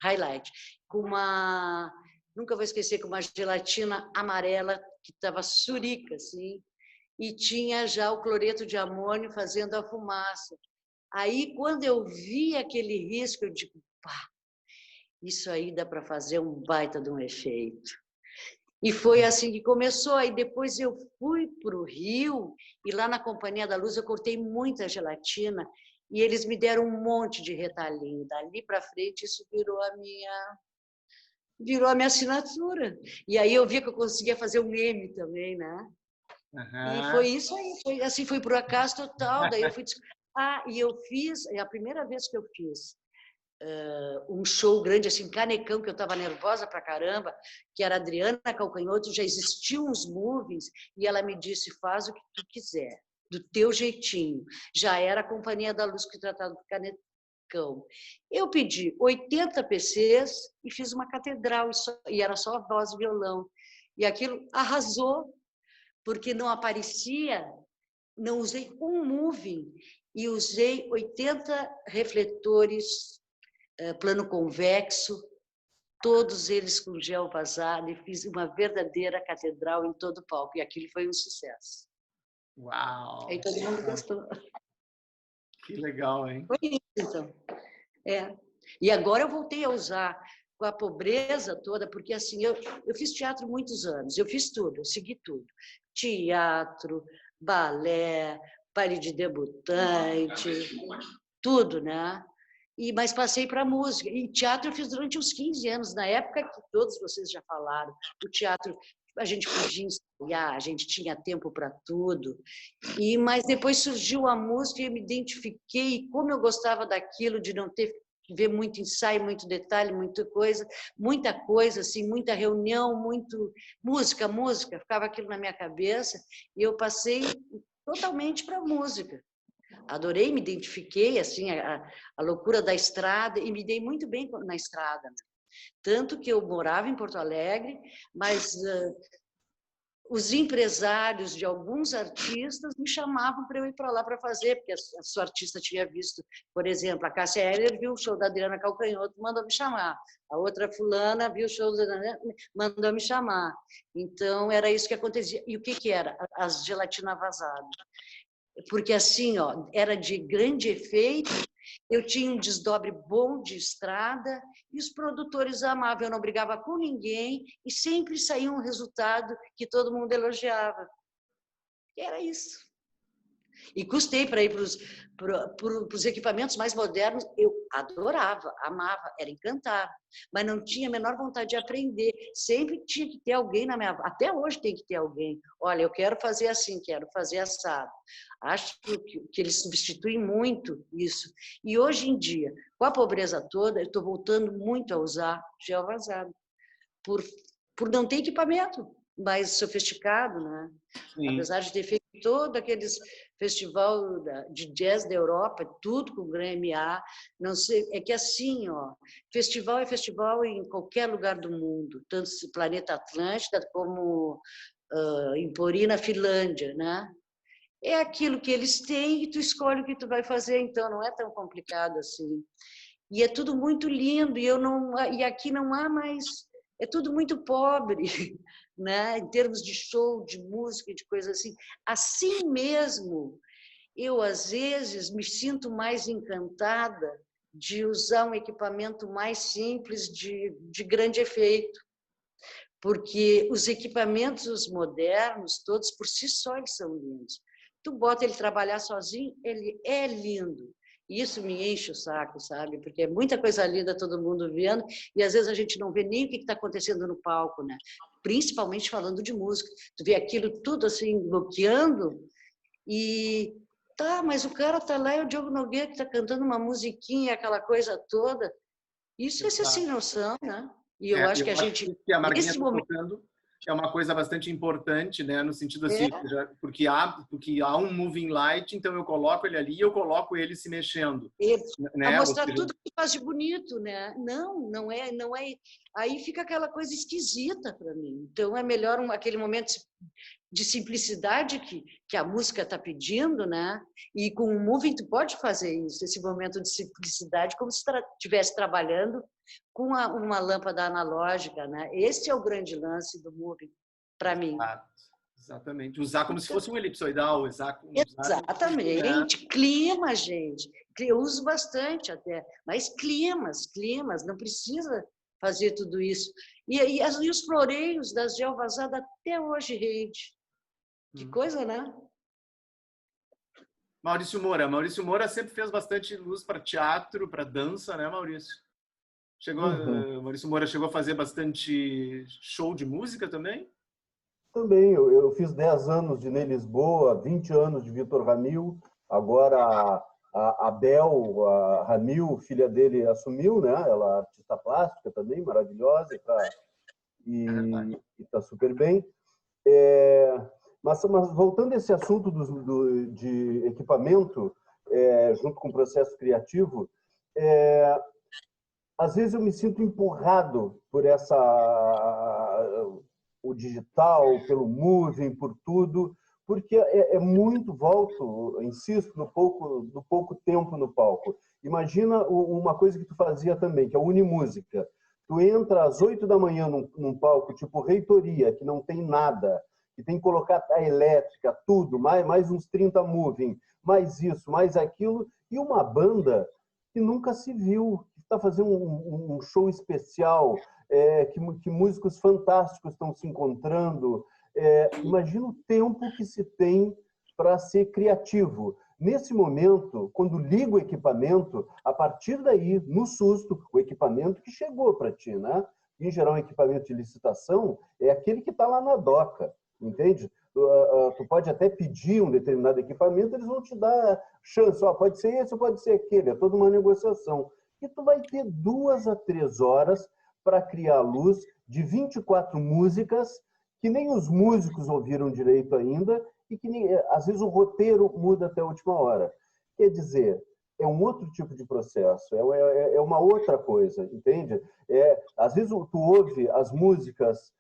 Highlight. Com uma... Nunca vou esquecer, com uma gelatina amarela, que estava surica, assim. E tinha já o cloreto de amônio fazendo a fumaça. Aí, quando eu vi aquele risco, eu digo, pá, isso aí dá para fazer um baita de um efeito. E foi assim que começou. Aí depois eu fui para o Rio e lá na Companhia da Luz eu cortei muita gelatina e eles me deram um monte de retalhinho. Dali para frente isso virou a minha assinatura. E aí eu vi que eu conseguia fazer um meme também, né? E foi isso aí. Assim, foi por acaso total. Daí eu fui... e eu fiz... É a primeira vez que eu fiz um show grande, assim, canecão, que eu estava nervosa pra caramba, que era a Adriana Calcanhoto, já existiam uns movies, e ela me disse, faz o que tu quiser, do teu jeitinho. Já era a Companhia da Luz que tratava do canecão. Eu pedi 80 PCs e fiz uma catedral, e era só voz e violão. E aquilo arrasou, porque não aparecia, não usei um moving, e usei 80 refletores plano convexo, todos eles com gel vazado, e fiz uma verdadeira catedral em todo o palco, e aquilo foi um sucesso. Uau! Aí todo mundo gostou. Que legal, hein? Foi isso, então. E agora eu voltei a usar com a pobreza toda, porque assim, eu fiz teatro muitos anos, eu fiz tudo, eu segui tudo. Teatro, balé, baile de debutante, tudo, né? Mas passei para a música. E teatro eu fiz durante uns 15 anos, na época que todos vocês já falaram. O teatro, a gente podia ensaiar, a gente tinha tempo para tudo. Mas depois surgiu a música e eu me identifiquei. E como eu gostava daquilo, de não ter que ver muito ensaio, muito detalhe, muita coisa, assim, muita reunião, muito música, ficava aquilo na minha cabeça. E eu passei totalmente para a música. Adorei, me identifiquei, assim, a loucura da estrada, e me dei muito bem na estrada. Tanto que eu morava em Porto Alegre, mas os empresários de alguns artistas me chamavam para eu ir para lá para fazer, porque a sua artista tinha visto, por exemplo, a Cássia Eller viu o show da Adriana Calcanhoto, mandou me chamar. A outra fulana viu o show da Adriana, mandou me chamar. Então, era isso que acontecia. E o que era? As gelatina vazada. Porque assim, ó, era de grande efeito, eu tinha um desdobre bom de estrada e os produtores amavam, eu não brigava com ninguém e sempre saía um resultado que todo mundo elogiava. E era isso. E custei para ir para os equipamentos mais modernos, eu adorava, amava, era encantada, mas não tinha a menor vontade de aprender. Sempre tinha que ter alguém na minha... Até hoje tem que ter alguém. Olha, eu quero fazer assim, quero fazer assado. Acho que eles substituem muito isso. E hoje em dia, com a pobreza toda, eu estou voltando muito a usar gel vazado, por não ter equipamento mais sofisticado, né? Sim. Apesar de ter feito todo aqueles festival de jazz da Europa, tudo com Grammy-A, não sei, é que assim, ó, festival é festival em qualquer lugar do mundo, tanto no planeta Atlântida como em Pori, na Finlândia, né? É aquilo que eles têm e tu escolhe o que tu vai fazer, então não é tão complicado assim. E é tudo muito lindo e aqui não há mais, é tudo muito pobre, né? Em termos de show, de música, de coisa assim. Assim mesmo, eu às vezes me sinto mais encantada de usar um equipamento mais simples, de grande efeito, porque os equipamentos modernos, todos por si só, eles são lindos. Tu bota ele trabalhar sozinho, ele é lindo. E isso me enche o saco, sabe? Porque é muita coisa linda todo mundo vendo e às vezes a gente não vê nem o que está acontecendo no palco, né? Principalmente falando de música. Tu vê aquilo tudo assim, bloqueando e... Tá, mas o cara tá lá, é o Diogo Nogueira que tá cantando uma musiquinha, aquela coisa toda. Isso é ser sem noção, né? E eu acho que a gente... Que a Marguinha está tocando é uma coisa bastante importante, né? No sentido assim, porque há um moving light, então eu coloco ele ali e eu coloco ele se mexendo. Né? A mostrar tudo que faz de bonito, né? Não é. Aí fica aquela coisa esquisita para mim. Então é melhor aquele momento de simplicidade que a música está pedindo, né? E com o moving tu pode fazer isso, esse momento de simplicidade, como se estivesse trabalhando com uma lâmpada analógica, né? Esse é o grande lance do moving, para mim. Exatamente. Usar como se fosse um elipsoidal. Exatamente. Clima, gente. Eu uso bastante até. Mas climas. Não precisa fazer tudo isso. E os floreios das gel vazada até hoje rende. Que coisa, né? Maurício Moura. Maurício Moura sempre fez bastante luz para teatro, para dança, né, Maurício? Maurício Moura chegou a fazer bastante show de música também? Também. Eu fiz 10 anos de Ney Lisboa, 20 anos de Vitor Ramil. Agora a Bel, a Ramil, filha dele, assumiu, né? Ela é artista plástica também, maravilhosa, e está super bem. Mas voltando a esse assunto de equipamento, junto com o processo criativo, às vezes eu me sinto empurrado por o digital, pelo moving, por tudo, porque é muito, insisto, no pouco tempo no palco. Imagina uma coisa que tu fazia também, que é a Unimúsica. Tu entra às 8 da manhã num palco tipo Reitoria, que não tem nada, que tem que colocar a elétrica, tudo, mais uns 30 moving, mais isso, mais aquilo, e uma banda que nunca se viu, que está fazendo um show especial, que músicos fantásticos estão se encontrando. Imagina o tempo que se tem para ser criativo. Nesse momento, quando liga o equipamento, a partir daí, no susto, o equipamento que chegou para ti, né? Em geral, um equipamento de licitação é aquele que está lá na doca, entende? Tu pode até pedir um determinado equipamento, eles vão te dar chance, pode ser esse ou pode ser aquele, é toda uma negociação. E tu vai ter 2 a 3 horas para criar a luz de 24 músicas que nem os músicos ouviram direito ainda e que nem, às vezes o roteiro muda até a última hora. Quer dizer, é um outro tipo de processo, é uma outra coisa, entende? Às vezes tu ouve as músicas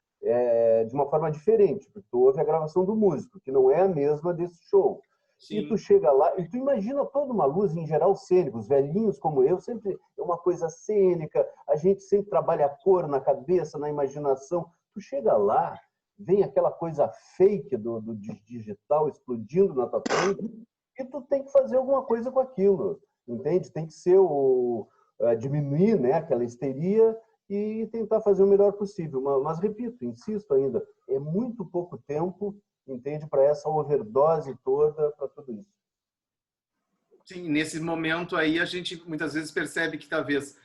de uma forma diferente, porque tu ouve a gravação do músico, que não é a mesma desse show. Sim. E tu chega lá e tu imagina toda uma luz, em geral cênica, os velhinhos como eu, sempre é uma coisa cênica, a gente sempre trabalha a cor na cabeça, na imaginação. Tu chega lá, vem aquela coisa fake do digital explodindo na tua frente e tu tem que fazer alguma coisa com aquilo, entende? Tem que ser diminuir, né, aquela histeria e tentar fazer o melhor possível. Mas repito, insisto ainda, é muito pouco tempo, entende, para essa overdose toda, para tudo isso. Sim, nesse momento aí a gente muitas vezes percebe que talvez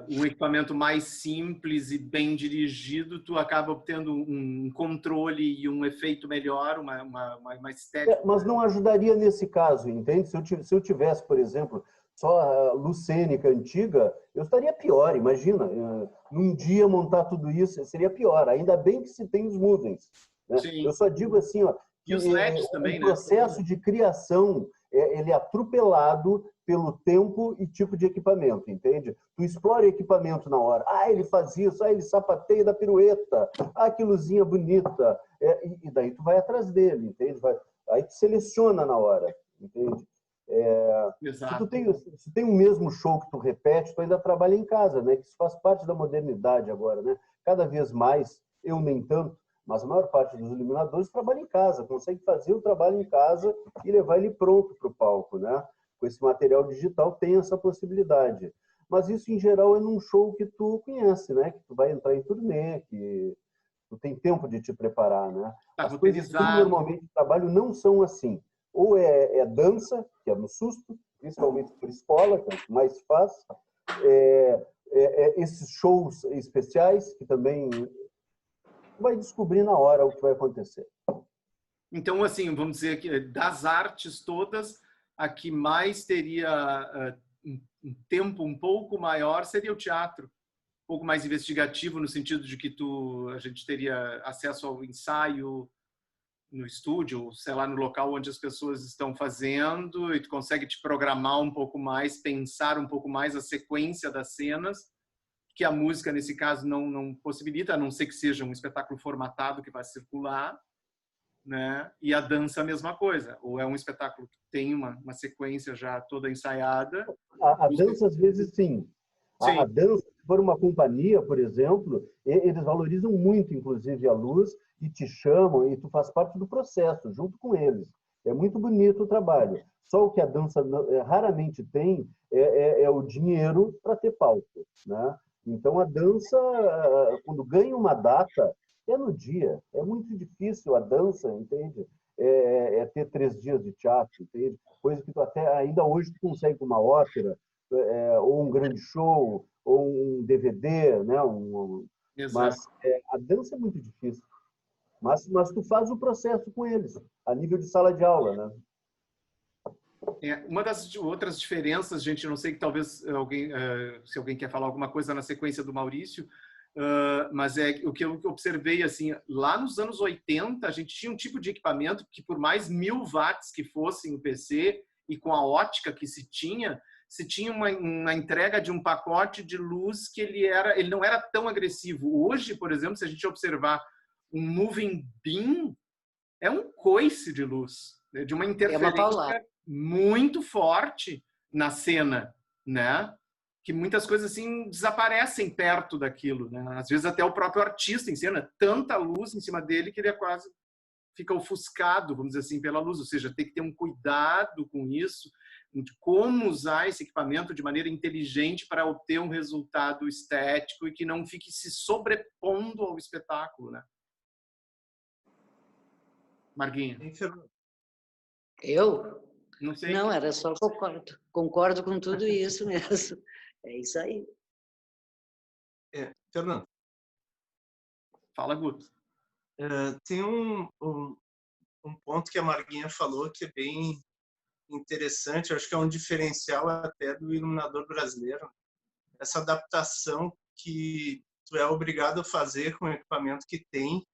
um equipamento mais simples e bem dirigido, tu acaba obtendo um controle e um efeito melhor, uma estética. Mas não ajudaria nesse caso, entende? Se eu tivesse, por exemplo, só a luz cênica antiga, eu estaria pior, imagina. Num dia montar tudo isso seria pior. Ainda bem que se tem os movens. Né? Eu só digo assim, e os LEDs também, o processo de criação ele é atropelado pelo tempo e tipo de equipamento, entende? Tu explora equipamento na hora. Ele faz isso, ele sapateia da pirueta, que luzinha bonita. E daí tu vai atrás dele, entende? Aí tu seleciona na hora, entende? Se tu tem o mesmo show que tu repete, tu ainda trabalha em casa, né? Que isso faz parte da modernidade agora, né? Cada vez mais, eu nem tanto, mas a maior parte dos iluminadores trabalha em casa, consegue fazer o trabalho em casa e levar ele pronto para o palco, né? Com esse material digital tem essa possibilidade. Mas isso, em geral, é num show que tu conhece, né? Que tu vai entrar em turnê, que tu tem tempo de te preparar, né? As coisas que eu normalmente trabalho não são assim. Ou é dança, que é no susto, principalmente por escola, que é o que mais se faz. Esses shows especiais, que também vai descobrir na hora o que vai acontecer. Então, assim, vamos dizer que das artes todas, a que mais teria um tempo um pouco maior seria o teatro. Um pouco mais investigativo, no sentido de que a gente teria acesso ao ensaio no estúdio, sei lá, no local onde as pessoas estão fazendo, e tu consegue te programar um pouco mais, pensar um pouco mais a sequência das cenas, que a música, nesse caso, não possibilita, a não ser que seja um espetáculo formatado que vai circular, né? E a dança a mesma coisa, ou é um espetáculo que tem uma sequência já toda ensaiada. A dança, às vezes, sim. A dança, se for uma companhia, por exemplo, eles valorizam muito, inclusive, a luz e te chamam e tu faz parte do processo, junto com eles. É muito bonito o trabalho. Só o que a dança raramente tem é o dinheiro para ter palco, né? Então, a dança, quando ganha uma data, é no dia. É muito difícil a dança, entende? Ter 3 dias de teatro, entende? Coisa que tu até ainda hoje tu consegue com uma ópera, ou um grande show, ou um DVD, né? Mas a dança é muito difícil. Mas tu faz o processo com eles, a nível de sala de aula, né? Uma das outras diferenças, gente, não sei que talvez se alguém quer falar alguma coisa na sequência do Maurício, mas o que eu observei, assim, lá nos anos 80, a gente tinha um tipo de equipamento que, por mais 1000 watts que fosse o PC e com a ótica que se tinha uma entrega de um pacote de luz que ele não era tão agressivo. Hoje, por exemplo, se a gente observar um moving beam, é um coice de luz, né? De uma interferência muito forte na cena, né? Que muitas coisas assim desaparecem perto daquilo, né? Às vezes até o próprio artista em cena, tanta luz em cima dele que ele quase fica ofuscado, vamos dizer assim, pela luz. Ou seja, tem que ter um cuidado com isso, de como usar esse equipamento de maneira inteligente para obter um resultado estético e que não fique se sobrepondo ao espetáculo, né? Marguinho. Eu? Não sei. Não, era só concordo. Concordo com tudo isso mesmo. É isso aí. Fernando, Fala, Guto. tem um ponto que a Marguinha falou que é bem interessante, eu acho que é um diferencial até do iluminador brasileiro, essa adaptação que tu é obrigado a fazer com o equipamento que tem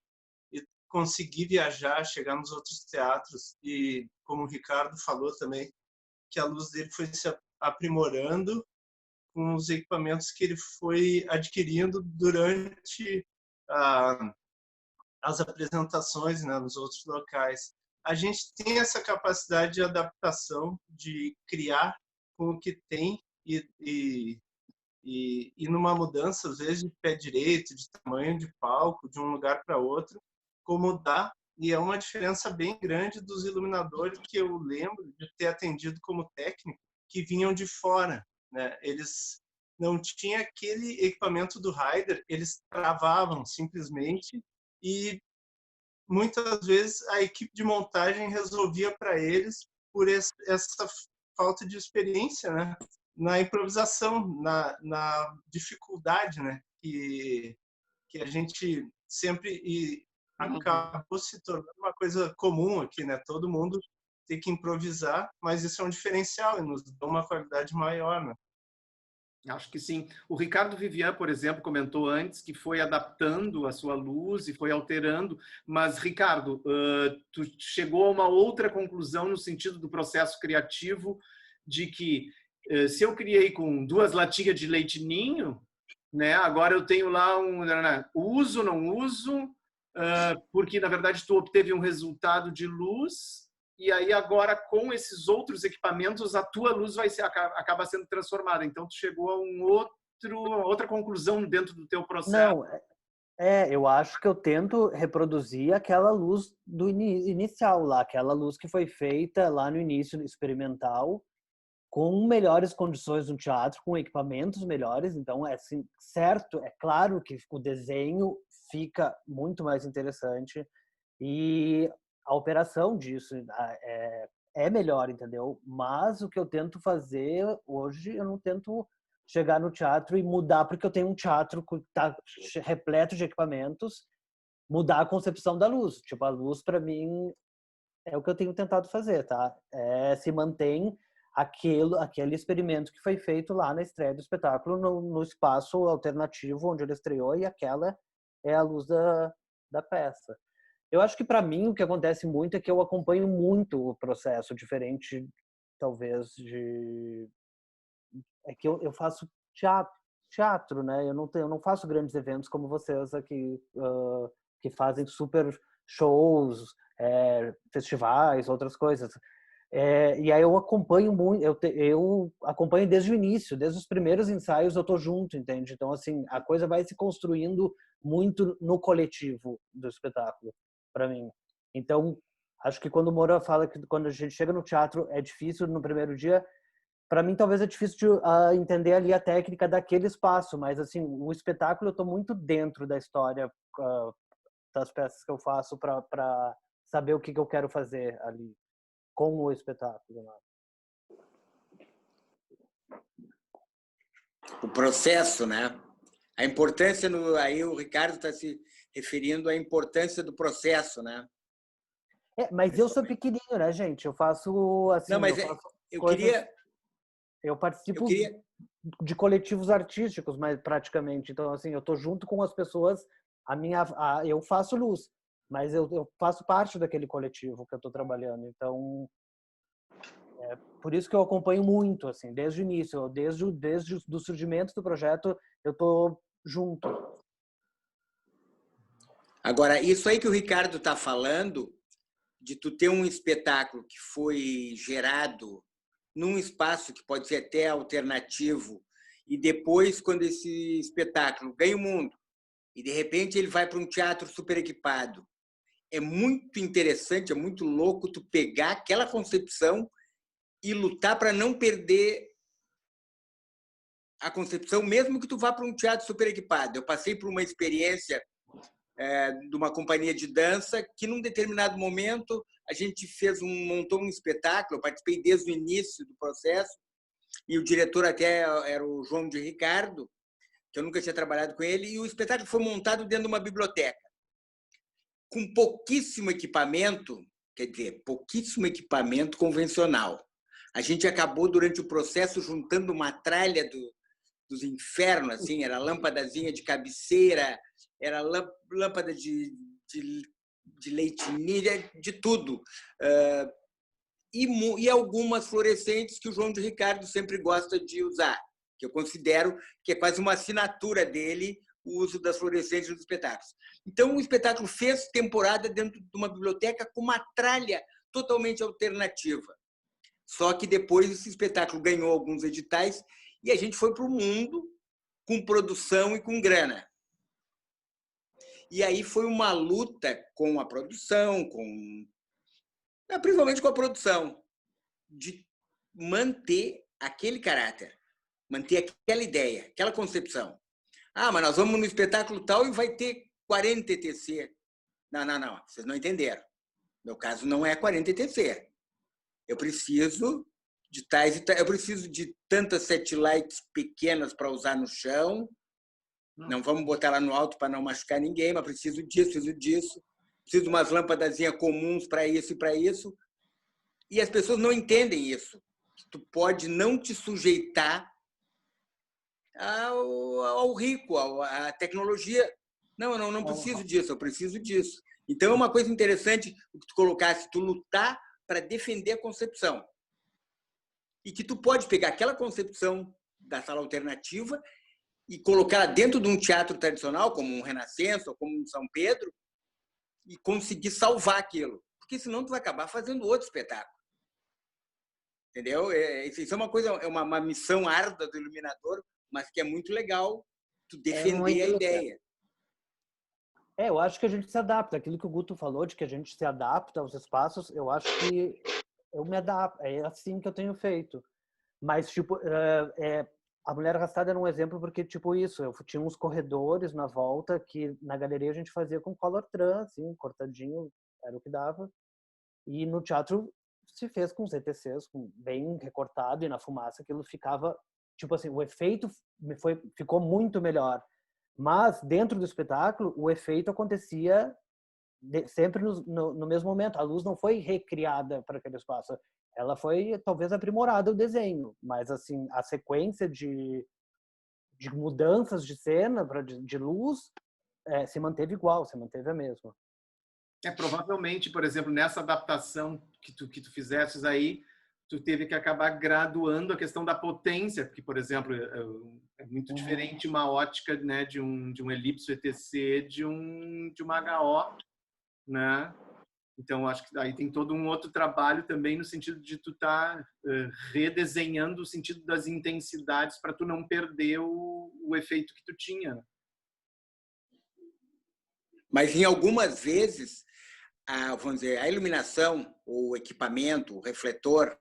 e conseguir viajar, chegar nos outros teatros e, como o Ricardo falou também, que a luz dele foi se aprimorando com os equipamentos que ele foi adquirindo durante as apresentações, né, nos outros locais. A gente tem essa capacidade de adaptação, de criar com o que tem e numa mudança, às vezes, de pé direito, de tamanho de palco, de um lugar para outro, como dá. E é uma diferença bem grande dos iluminadores que eu lembro de ter atendido como técnico, que vinham de fora, né? Eles não tinham aquele equipamento do rider, eles travavam simplesmente e muitas vezes a equipe de montagem resolvia para eles por essa falta de experiência, né? Na improvisação, na dificuldade, né? Que a gente sempre acabou se tornando uma coisa comum aqui, né? Todo mundo tem que improvisar, mas isso é um diferencial e nos dá uma qualidade maior, né? Acho que sim. O Ricardo Vivian, por exemplo, comentou antes que foi adaptando a sua luz e foi alterando. Mas, Ricardo, tu chegou a uma outra conclusão no sentido do processo criativo de que se eu criei com 2 latinhas de leite ninho, né, agora eu tenho lá uso, não uso, porque, na verdade, tu obteve um resultado de luz e aí agora com esses outros equipamentos a tua luz acaba sendo transformada. Então tu chegou a outra conclusão dentro do teu processo. Não, eu acho que eu tento reproduzir aquela luz do inicial lá, aquela luz que foi feita lá no início experimental, com melhores condições no teatro, com equipamentos melhores. Então é assim, certo, é claro que o desenho fica muito mais interessante e a operação disso é melhor, entendeu? Mas o que eu tento fazer hoje, eu não tento chegar no teatro e mudar, porque eu tenho um teatro que está repleto de equipamentos, mudar a concepção da luz. Tipo, a luz, para mim, é o que eu tenho tentado fazer, tá? Se mantém aquele experimento que foi feito lá na estreia do espetáculo, no espaço alternativo onde ele estreou, e aquela é a luz da peça. Eu acho que, para mim, o que acontece muito é que eu acompanho muito o processo, diferente, talvez, é que eu faço teatro, né? Eu não faço grandes eventos como vocês aqui, que fazem super shows, festivais, outras coisas. E aí eu acompanho muito, eu acompanho desde o início, desde os primeiros ensaios eu tô junto, entende? Então, assim, a coisa vai se construindo muito no coletivo do espetáculo, para mim. Então, acho que quando o Moura fala que quando a gente chega no teatro é difícil no primeiro dia, para mim talvez é difícil de entender ali a técnica daquele espaço, mas assim, o espetáculo eu tô muito dentro da história das peças que eu faço para saber o que eu quero fazer ali com o espetáculo. O processo, né? A importância, aí o Ricardo está se referindo à importância do processo, né? Mas eu sou pequenininho, né, gente? Eu faço assim. Não, mas eu participo de coletivos artísticos, mas praticamente. Então, assim, eu tô junto com as pessoas. Eu faço luz, mas eu faço parte daquele coletivo que eu tô trabalhando. Então, por isso que eu acompanho muito, assim, desde o início, desde o surgimento do projeto, eu tô junto. Agora, isso aí que o Ricardo está falando, de tu ter um espetáculo que foi gerado num espaço que pode ser até alternativo, e depois, quando esse espetáculo ganha o mundo, e de repente ele vai para um teatro super equipado, é muito interessante, é muito louco tu pegar aquela concepção e lutar para não perder a concepção, mesmo que tu vá para um teatro super equipado. Eu passei por uma experiência de uma companhia de dança que, num determinado momento, a gente montou um espetáculo, eu participei desde o início do processo, e o diretor até era o João de Ricardo, que eu nunca tinha trabalhado com ele, e o espetáculo foi montado dentro de uma biblioteca, com pouquíssimo equipamento, quer dizer, pouquíssimo equipamento convencional. A gente acabou, durante o processo, juntando uma tralha dos infernos, assim, era lâmpadazinha de cabeceira, era lâmpada de leitinilha, de tudo. E algumas fluorescentes que o João de Ricardo sempre gosta de usar, que eu considero que é quase uma assinatura dele, o uso das fluorescentes nos espetáculos. Então, o espetáculo fez temporada dentro de uma biblioteca com uma tralha totalmente alternativa. Só que depois esse espetáculo ganhou alguns editais e a gente foi para o mundo com produção e com grana. E aí foi uma luta com a produção, principalmente com a produção, de manter aquele caráter, manter aquela ideia, aquela concepção. Ah, mas nós vamos no espetáculo tal e vai ter 40 ETC. Não, vocês não entenderam. Meu caso não é 40 ETC. Eu preciso de tais e tais, eu preciso de tantas satellites pequenas para usar no chão. Não vamos botar lá no alto para não machucar ninguém, mas preciso disso. Preciso de umas lâmpadazinhas comuns para isso e para isso. E as pessoas não entendem isso. Tu pode não te sujeitar ao rico, à tecnologia. Não preciso disso, eu preciso disso. Então, é uma coisa interessante o que tu colocasse, tu lutar para defender a concepção. E que tu pode pegar aquela concepção da sala alternativa e colocá-la dentro de um teatro tradicional, como um Renascença ou como um São Pedro, e conseguir salvar aquilo. Porque senão tu vai acabar fazendo outro espetáculo. Entendeu? Isso é uma coisa, é uma missão árdua do iluminador, mas que é muito legal tu defender a ideia. Eu acho que a gente se adapta. Aquilo que o Guto falou, de que a gente se adapta aos espaços, eu acho que eu me adapto. É assim que eu tenho feito. Mas, tipo, a Mulher Arrastada era um exemplo porque, tipo, isso, eu tinha uns corredores na volta que na galeria a gente fazia com color trans, assim, cortadinho, era o que dava. E no teatro se fez com os ETCs, bem recortado, e na fumaça aquilo ficava, tipo assim, o efeito ficou muito melhor. Mas, dentro do espetáculo, o efeito acontecia sempre no mesmo momento. A luz não foi recriada para aquele espaço. Ela foi, talvez, aprimorada o desenho. Mas, assim, a sequência de mudanças de cena, de luz, se manteve igual, se manteve a mesma. Provavelmente, por exemplo, nessa adaptação que tu fizesses aí, tu teve que acabar graduando a questão da potência, porque, por exemplo, é muito diferente uma ótica, né, de um elipso ETC de uma HO, né? Então, acho que aí tem todo um outro trabalho também no sentido de tu estar redesenhando o sentido das intensidades para tu não perder o efeito que tu tinha. Né? Mas, em algumas vezes, vamos dizer, a iluminação, o equipamento, o refletor,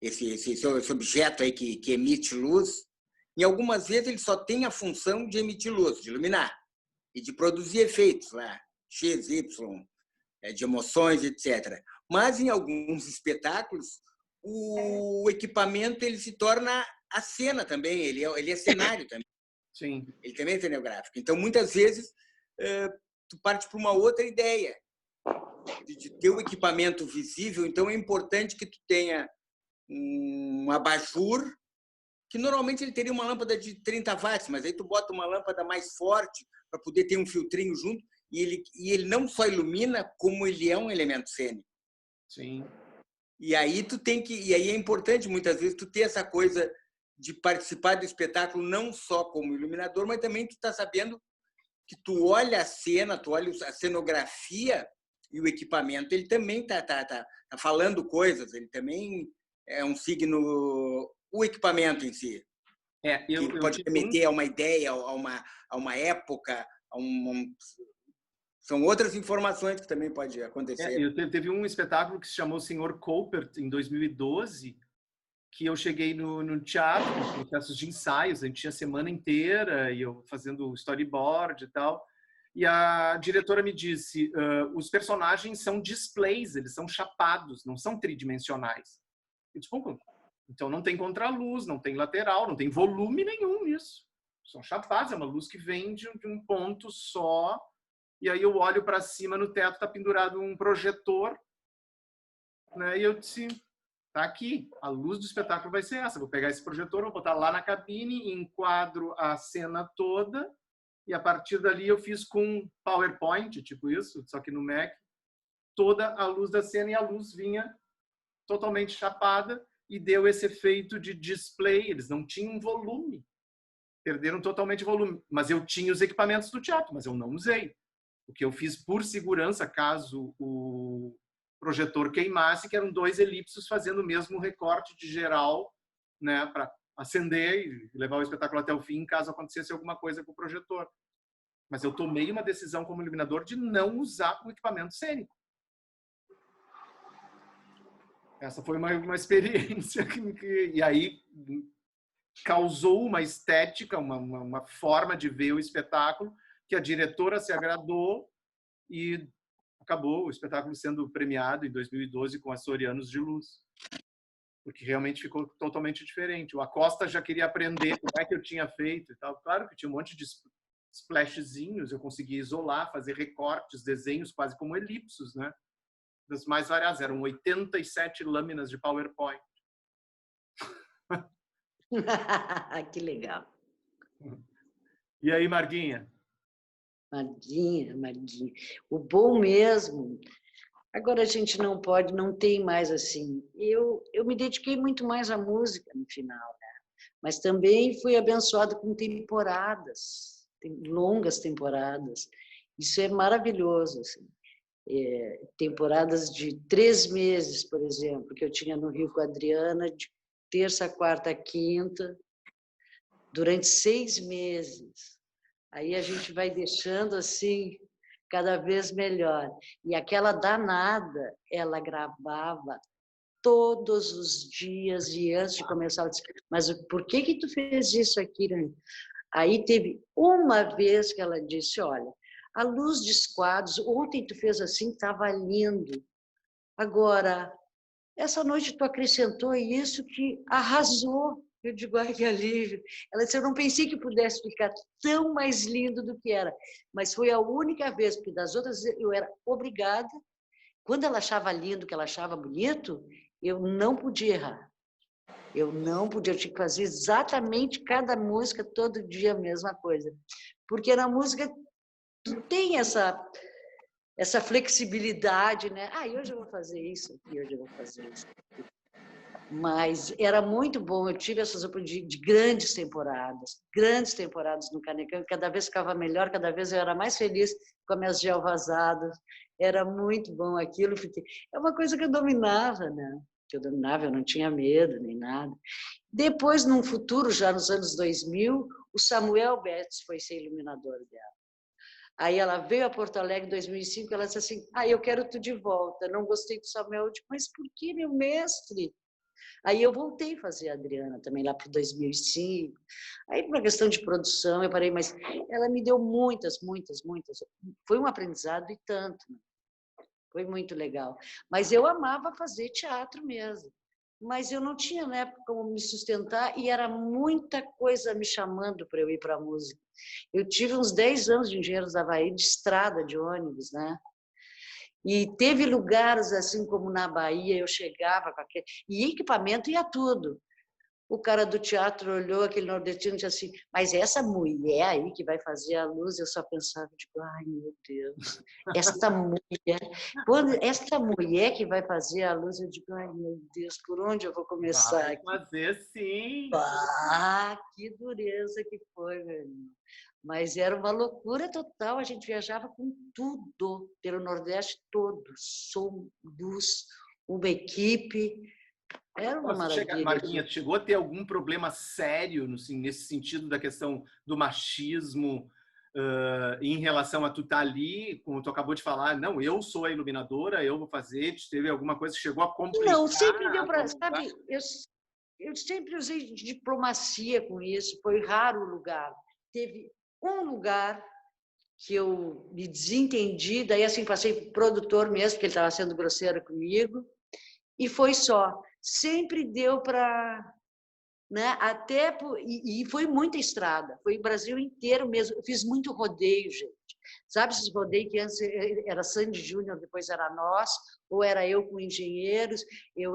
esse objeto aí que emite luz, em algumas vezes ele só tem a função de emitir luz, de iluminar e de produzir efeitos lá, X, Y, de emoções, etc. Mas em alguns espetáculos o equipamento ele se torna a cena também, ele é cenário também. Sim. Ele também é cenográfico. Então muitas vezes tu parte para uma outra ideia de ter o equipamento visível. Então é importante que tu tenha um abajur, que normalmente ele teria uma lâmpada de 30 watts, mas aí tu bota uma lâmpada mais forte para poder ter um filtrinho junto, e ele não só ilumina, como ele é um elemento cênico. Sim. E aí é importante muitas vezes tu ter essa coisa de participar do espetáculo não só como iluminador, mas também tu tá sabendo que tu olha a cena, tu olha a cenografia e o equipamento, ele também tá falando coisas, ele também é um signo, o equipamento em si. Que pode remeter a uma ideia, a uma época, são outras informações que também pode acontecer. Teve um espetáculo que se chamou Senhor Coupert, em 2012, que eu cheguei no teatro, processos de ensaios, a gente tinha a semana inteira, e eu fazendo storyboard e tal, E a diretora me disse, os personagens são displays, eles são chapados, não são tridimensionais. Eu disse, bom, então não tem contraluz, não tem lateral, não tem volume nenhum nisso. São chapados, é uma luz que vem de um ponto só. E aí eu olho para cima, no teto está pendurado um projetor, né? E eu disse, tá aqui, a luz do espetáculo vai ser essa. Vou pegar esse projetor, vou botar lá na cabine, enquadro a cena toda. E a partir dali eu fiz com PowerPoint, tipo isso, só que no Mac, toda a luz da cena, e a luz vinha totalmente chapada e deu esse efeito de display. Eles não tinham volume, perderam totalmente volume. Mas eu tinha os equipamentos do teatro, mas eu não usei. O que eu fiz por segurança, caso o projetor queimasse, que eram 2 elipsos fazendo o mesmo recorte de geral, né, para acender e levar o espetáculo até o fim, caso acontecesse alguma coisa com o projetor. Mas eu tomei uma decisão como iluminador de não usar o equipamento cênico. Essa foi uma experiência e aí causou uma estética, uma forma de ver o espetáculo que a diretora se agradou e acabou o espetáculo sendo premiado em 2012 com Açorianos de Luz. Porque realmente ficou totalmente diferente. O Acosta já queria aprender como é que eu tinha feito e tal. Claro que tinha um monte de splashzinhos, eu conseguia isolar, fazer recortes, desenhos quase como elipsos, né? Das mais variadas. Eram 87 lâminas de PowerPoint. Que legal. E aí, Marguinha? Marguinha. O bom mesmo... Agora a gente não pode, não tem mais assim. Eu me dediquei muito mais à música no final, né? Mas também fui abençoada com temporadas, longas temporadas. Isso é maravilhoso, assim. Temporadas de 3 meses, por exemplo, que eu tinha no Rio com a Adriana, de terça, quarta, quinta, durante 6 meses. Aí a gente vai deixando assim... cada vez melhor. E aquela danada, ela gravava todos os dias e antes de começar, ela disse, mas por que tu fez isso aqui? Aí teve uma vez que ela disse, olha, a luz de esquadros, ontem tu fez assim, estava lindo. Agora, essa noite tu acrescentou isso que arrasou. Eu digo, ai, que alívio. Ela disse, eu não pensei que pudesse ficar tão mais lindo do que era. Mas foi a única vez, porque das outras eu era obrigada. Quando ela achava lindo, que ela achava bonito, eu não podia errar. Eu não podia, eu tinha que fazer exatamente cada música, todo dia a mesma coisa. Porque na música tu tem essa flexibilidade, né? Ah, hoje eu vou fazer isso aqui, hoje eu vou fazer isso aqui. Mas era muito bom, eu tive essas oportunidades de grandes temporadas no Canecão, cada vez ficava melhor, cada vez eu era mais feliz com as minhas gel vazadas, era muito bom aquilo, porque é uma coisa que eu dominava, né? Que eu dominava, eu não tinha medo nem nada. Depois, num futuro, já nos anos 2000, o Samuel Betts foi ser iluminador dela. Aí ela veio a Porto Alegre em 2005, ela disse assim, eu quero tu de volta, não gostei do Samuel, eu disse, mas por que, meu mestre? Aí eu voltei a fazer a Adriana também lá para 2005. Aí, por uma questão de produção, eu parei, mas ela me deu muitas. Foi um aprendizado e tanto. Né? Foi muito legal. Mas eu amava fazer teatro mesmo. Mas eu não tinha, na época, como me sustentar e era muita coisa me chamando para eu ir para a música. Eu tive uns 10 anos de Engenheiros da Havaí, de estrada, de ônibus, né? E teve lugares, assim como na Bahia, eu chegava com aquele... E equipamento ia tudo. O cara do teatro olhou, aquele nordestino, e disse assim, mas essa mulher aí que vai fazer a luz, eu só pensava, tipo, ai, meu Deus, esta mulher que vai fazer a luz, eu digo, ai, meu Deus, por onde eu vou começar aqui? Vai fazer sim! Que dureza que foi, meu irmão. Mas era uma loucura total, a gente viajava com tudo, pelo Nordeste todo, som, luz, uma equipe, era uma maravilha. Marquinha, chegou a ter algum problema sério nesse sentido da questão do machismo em relação a tu estar ali, como tu acabou de falar, não, eu sou a iluminadora, eu vou fazer, teve alguma coisa que chegou a complicar? Não, sempre deu para, sabe, eu sempre usei diplomacia com isso, foi raro o lugar. Teve um lugar que eu me desentendi, daí assim passei para o produtor mesmo, porque ele estava sendo grosseiro comigo, e foi só. Sempre deu para... Né? Até e foi muita estrada, foi o Brasil inteiro mesmo. Eu fiz muito rodeio, gente. Sabe esses rodeios que antes era Sandy Júnior, depois era nós, ou era eu com engenheiros,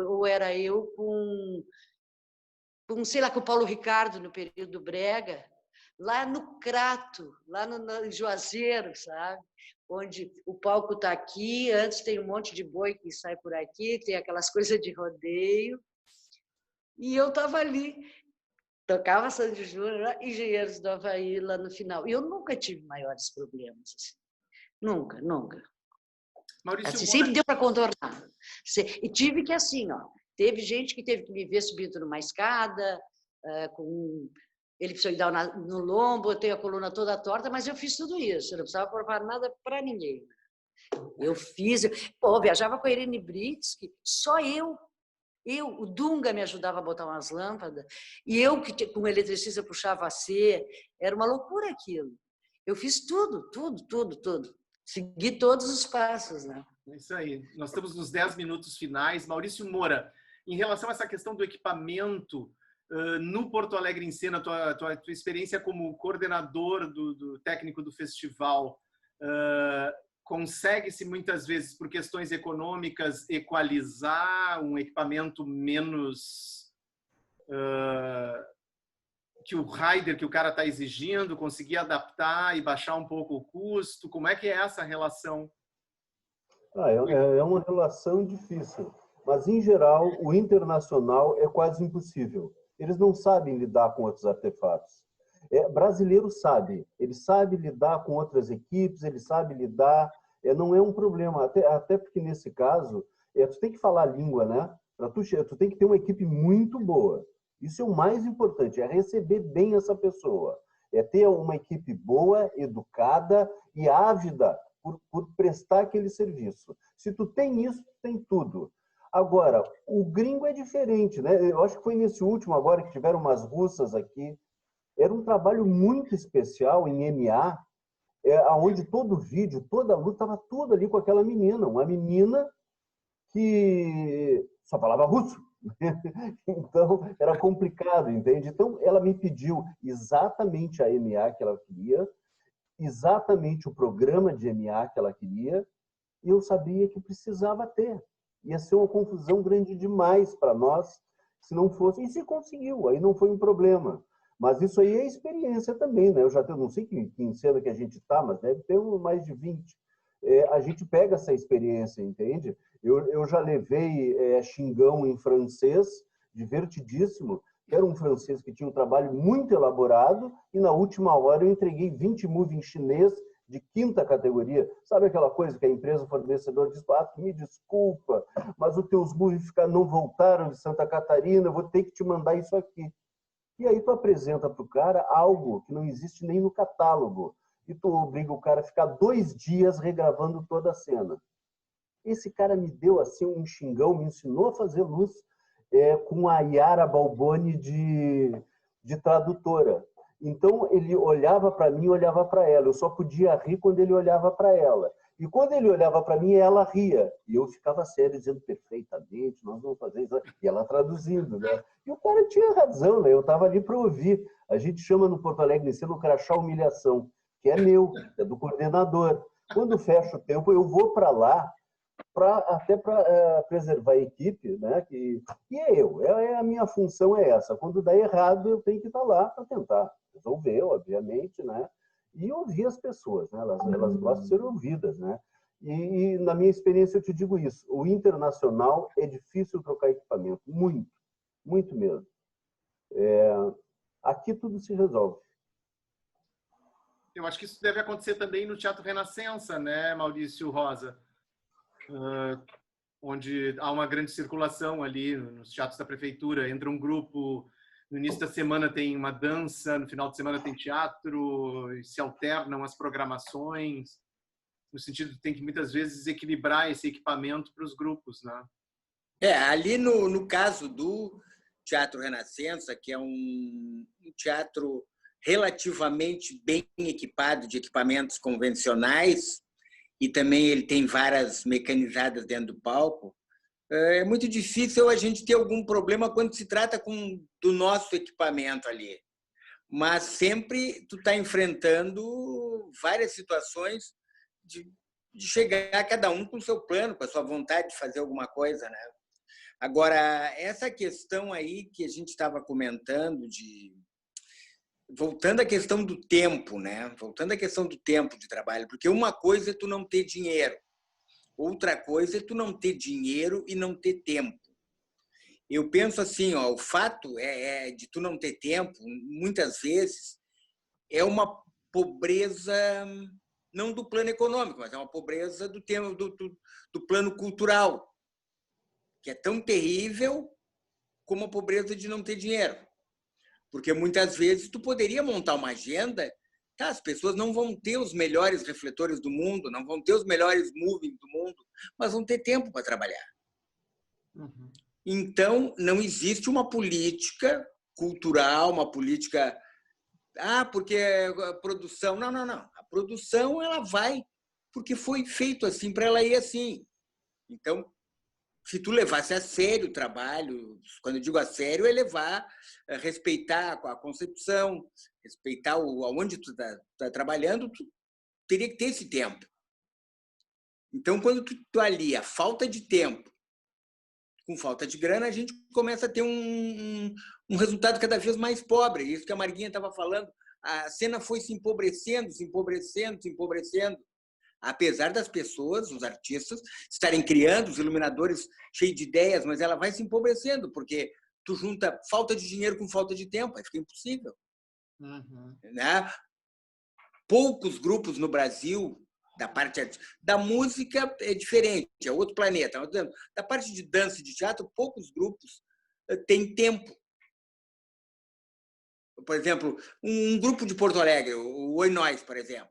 ou era eu com, sei lá, com o Paulo Ricardo no período Brega, lá no Crato, lá no Juazeiro, sabe? Onde o palco está aqui, antes tem um monte de boi que sai por aqui, tem aquelas coisas de rodeio. E eu estava ali, tocava Sandy Júnior, Engenheiros do Havaí lá no final. E eu nunca tive maiores problemas, assim. Nunca, nunca. Maurício Assim, Moura... sempre deu para contornar. E tive que, assim, ó, teve gente que teve que me ver subindo numa escada, com ele precisou dar no lombo, eu tenho a coluna toda torta, mas eu fiz tudo isso. Eu não precisava provar nada para ninguém. Eu fiz... Pô, eu viajava com a Irene Britsky, só eu, o Dunga me ajudava a botar umas lâmpadas, e eu, que como eletricista, puxava a C, era uma loucura aquilo. Eu fiz tudo. Segui todos os passos, né? É isso aí. Nós estamos nos 10 minutos finais. Maurício Moura, em relação a essa questão do equipamento, no Porto Alegre em Cena, tua experiência como coordenador do técnico do festival, consegue-se muitas vezes, por questões econômicas, equalizar um equipamento menos que o rider que o cara está exigindo, conseguir adaptar e baixar um pouco o custo? Como é que é essa relação? É uma relação difícil, mas em geral o internacional é quase impossível. Eles não sabem lidar com outros artefatos. Brasileiro sabe, ele sabe lidar com outras equipes, ele sabe lidar, não é um problema, até porque nesse caso, tu tem que falar a língua, né? Tu tem que ter uma equipe muito boa. Isso é o mais importante, é receber bem essa pessoa, é ter uma equipe boa, educada e ávida por prestar aquele serviço. Se tu tem isso, tu tem tudo. Agora, o gringo é diferente, né? Eu acho que foi nesse último agora que tiveram umas russas aqui. Era um trabalho muito especial em MA, onde todo vídeo, toda a luta, estava tudo ali com aquela menina. Uma menina que só falava russo. Então, era complicado, entende? Então, ela me pediu exatamente a MA que ela queria, exatamente o programa de MA que ela queria, e eu sabia que precisava ter. Ia ser uma confusão grande demais para nós, se não fosse. E se conseguiu, aí não foi um problema. Mas isso aí é experiência também, né? Eu já não sei que cena que a gente está, mas deve ter mais de 20. A gente pega essa experiência, entende? Eu já levei xingão em francês, divertidíssimo. Era um francês que tinha um trabalho muito elaborado e na última hora eu entreguei 20 moves em chinês de 5ª categoria. Sabe aquela coisa que a empresa fornecedora diz, me desculpa, mas os teus moves não voltaram de Santa Catarina, eu vou ter que te mandar isso aqui. E aí tu apresenta para o cara algo que não existe nem no catálogo. E tu obriga o cara a ficar 2 dias regravando toda a cena. Esse cara me deu assim um xingão, me ensinou a fazer luz com a Yara Balboni de tradutora. Então ele olhava para mim e olhava para ela. Eu só podia rir quando ele olhava para ela. E quando ele olhava para mim, ela ria. E eu ficava sério, dizendo perfeitamente, nós vamos fazer isso. E ela traduzindo, né? E o cara tinha razão, né? Eu estava ali para ouvir. A gente chama no Porto Alegre o crachá humilhação, que é meu, é do coordenador. Quando fecha o tempo, eu vou para lá, até para preservar a equipe, né? E a minha função é essa. Quando dá errado, eu tenho que estar lá para tentar resolver, obviamente, né? E ouvir as pessoas, né? Elas gostam de ser ouvidas, né? E na minha experiência eu te digo isso, o internacional é difícil trocar equipamento, muito, muito mesmo. Aqui tudo se resolve. Eu acho que isso deve acontecer também no Teatro Renascença, né, Maurício Rosa? Onde há uma grande circulação ali nos teatros da prefeitura. Entra um grupo, no início da semana tem uma dança, no final de semana tem teatro, e se alternam as programações, no sentido de tem que muitas vezes equilibrar esse equipamento para os grupos, né? Ali no caso do Teatro Renascença, que é um teatro relativamente bem equipado de equipamentos convencionais, e também ele tem varas mecanizadas dentro do palco, é muito difícil a gente ter algum problema quando se trata do nosso equipamento ali. Mas sempre tu está enfrentando várias situações de chegar cada um com o seu plano, com a sua vontade de fazer alguma coisa, né? Agora, essa questão aí que a gente estava comentando, voltando à questão do tempo, né? Voltando à questão do tempo de trabalho, porque uma coisa é tu não ter dinheiro, outra coisa é tu não ter dinheiro e não ter tempo. Eu penso assim, ó, o fato de tu não ter tempo, muitas vezes, é uma pobreza não do plano econômico, mas é uma pobreza do plano cultural, que é tão terrível como a pobreza de não ter dinheiro. Porque muitas vezes tu poderia montar uma agenda, tá, as pessoas não vão ter os melhores refletores do mundo, não vão ter os melhores moving do mundo, mas vão ter tempo para trabalhar. Uhum. Então, não existe uma política cultural, uma política... porque a produção... Não. A produção, ela vai porque foi feito assim, para ela ir assim. Então, se tu levasse a sério o trabalho, quando eu digo a sério, é levar, respeitar a concepção, respeitar aonde tu está trabalhando, tu teria que ter esse tempo. Então, quando tu alia a falta de tempo com falta de grana, a gente começa a ter um resultado cada vez mais pobre. Isso que a Marguinha estava falando, a cena foi se empobrecendo, apesar das pessoas, os artistas, estarem criando, os iluminadores cheios de ideias, mas ela vai se empobrecendo, porque tu junta falta de dinheiro com falta de tempo, aí fica impossível. Uhum. Né? Poucos grupos no Brasil, da parte da música é diferente, é outro planeta. Da parte de dança e de teatro, poucos grupos têm tempo. Por exemplo, um grupo de Porto Alegre, o Oi Nós, por exemplo,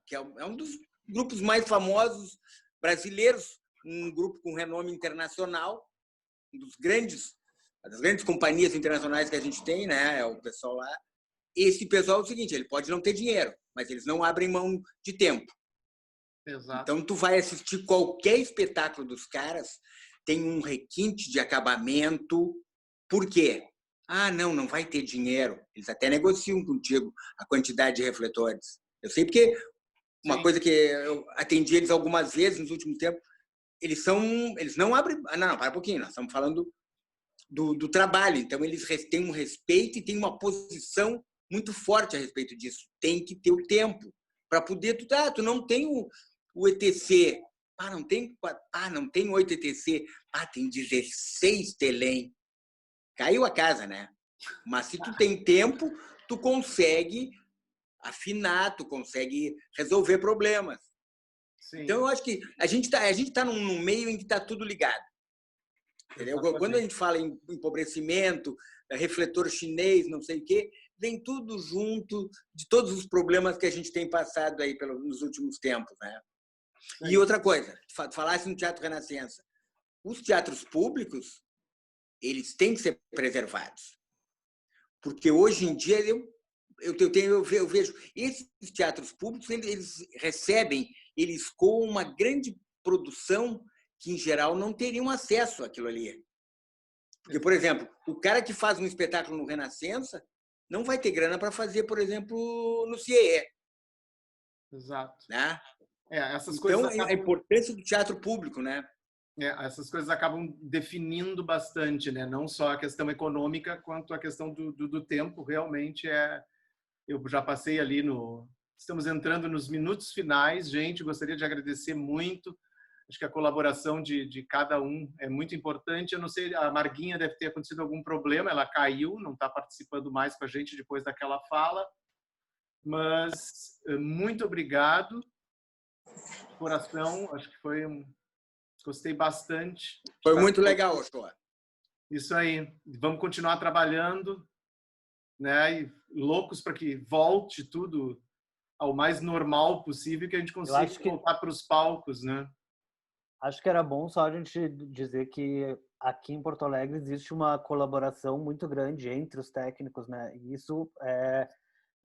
que é um dos grupos mais famosos brasileiros, um grupo com renome internacional, das grandes companhias internacionais que a gente tem, né? É o pessoal lá. Esse pessoal é o seguinte, ele pode não ter dinheiro, mas eles não abrem mão de tempo. Exato. Então, tu vai assistir qualquer espetáculo dos caras, tem um requinte de acabamento. Por quê? Não vai ter dinheiro. Eles até negociam contigo a quantidade de refletores. Eu sei porque uma coisa que eu atendi eles algumas vezes nos últimos tempos, eles não abrem... Não, para um pouquinho, nós estamos falando do trabalho. Então, eles têm um respeito e têm uma posição muito forte a respeito disso. Tem que ter o tempo para poder... Tu não tem o ETC. Não tem 8 ETC. Tem 16 Telém. Caiu a casa, né? Mas se tu tem tempo, tu consegue afinar, tu consegue resolver problemas. Sim. Então, eu acho que a gente tá num meio em que está tudo ligado. Entendeu? Quando a gente fala em empobrecimento, refletor chinês, não sei o quê, vem tudo junto de todos os problemas que a gente tem passado aí nos últimos tempos, né? Sim. E outra coisa, falasse no Teatro Renascença, os teatros públicos, eles têm que ser preservados. Porque hoje em dia, eu vejo, esses teatros públicos, eles recebem, eles escoam uma grande produção que, em geral, não teriam acesso àquilo ali. Porque, por exemplo, o cara que faz um espetáculo no Renascença não vai ter grana para fazer, por exemplo, no CIE. Exato. Né? Essas então, coisas a importância do teatro público, né? Essas coisas acabam definindo bastante, né? Não só a questão econômica, quanto a questão do tempo. Realmente eu já passei ali estamos entrando nos minutos finais, gente. Gostaria de agradecer muito. Acho que a colaboração de cada um é muito importante. Eu não sei, a Marguinha deve ter acontecido algum problema, ela caiu, não está participando mais com a gente depois daquela fala. Mas muito obrigado, coração. Acho que gostei bastante. Foi muito legal, Ochoa. Isso aí. Vamos continuar trabalhando, né? E loucos para que volte tudo ao mais normal possível, que a gente consiga voltar para os palcos, né? Acho que era bom só a gente dizer que aqui em Porto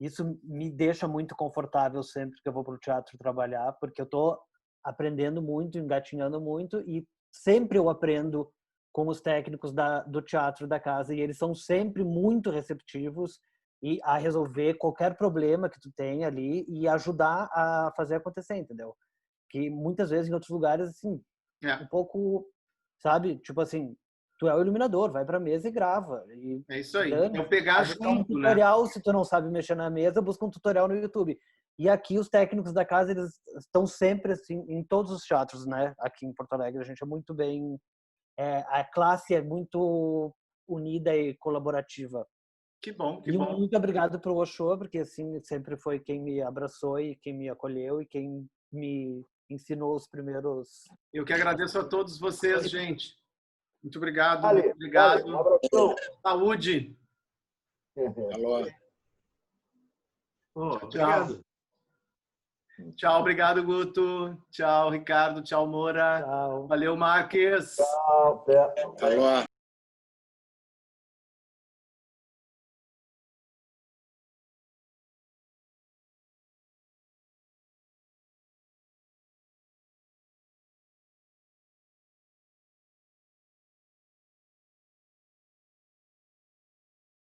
isso me deixa muito confortável sempre que eu vou para o teatro trabalhar, porque eu estou aprendendo muito, engatinhando muito, e sempre eu aprendo com os técnicos do teatro da casa, e eles são sempre muito receptivos e a resolver qualquer problema que tu tenha ali e ajudar a fazer acontecer, entendeu? Que muitas vezes em outros lugares, assim, um pouco, sabe? Tipo assim, tu é o iluminador, vai pra mesa e grava. E É isso aí. dane. É o pegar Busca um junto, né? tutorial, se tu não sabe mexer na mesa, busca um tutorial no YouTube. E aqui os técnicos da casa, eles estão sempre assim, em todos os teatros, né? Aqui em Porto Alegre, a gente é muito bem... a classe é muito unida e colaborativa. Que bom, que E bom. muito obrigado pro Oxô, porque assim, sempre foi quem me abraçou e quem me acolheu e quem me ensinou os primeiros... Eu que agradeço a todos vocês, gente. Muito obrigado, Vale, muito obrigado. vale, um abração. Saúde. Alô. Oh, Tchau. obrigado. Tchau, obrigado, Guto. Tchau, Ricardo. Tchau, Moura. Tchau. Valeu, Marques. Tchau, até. Alô.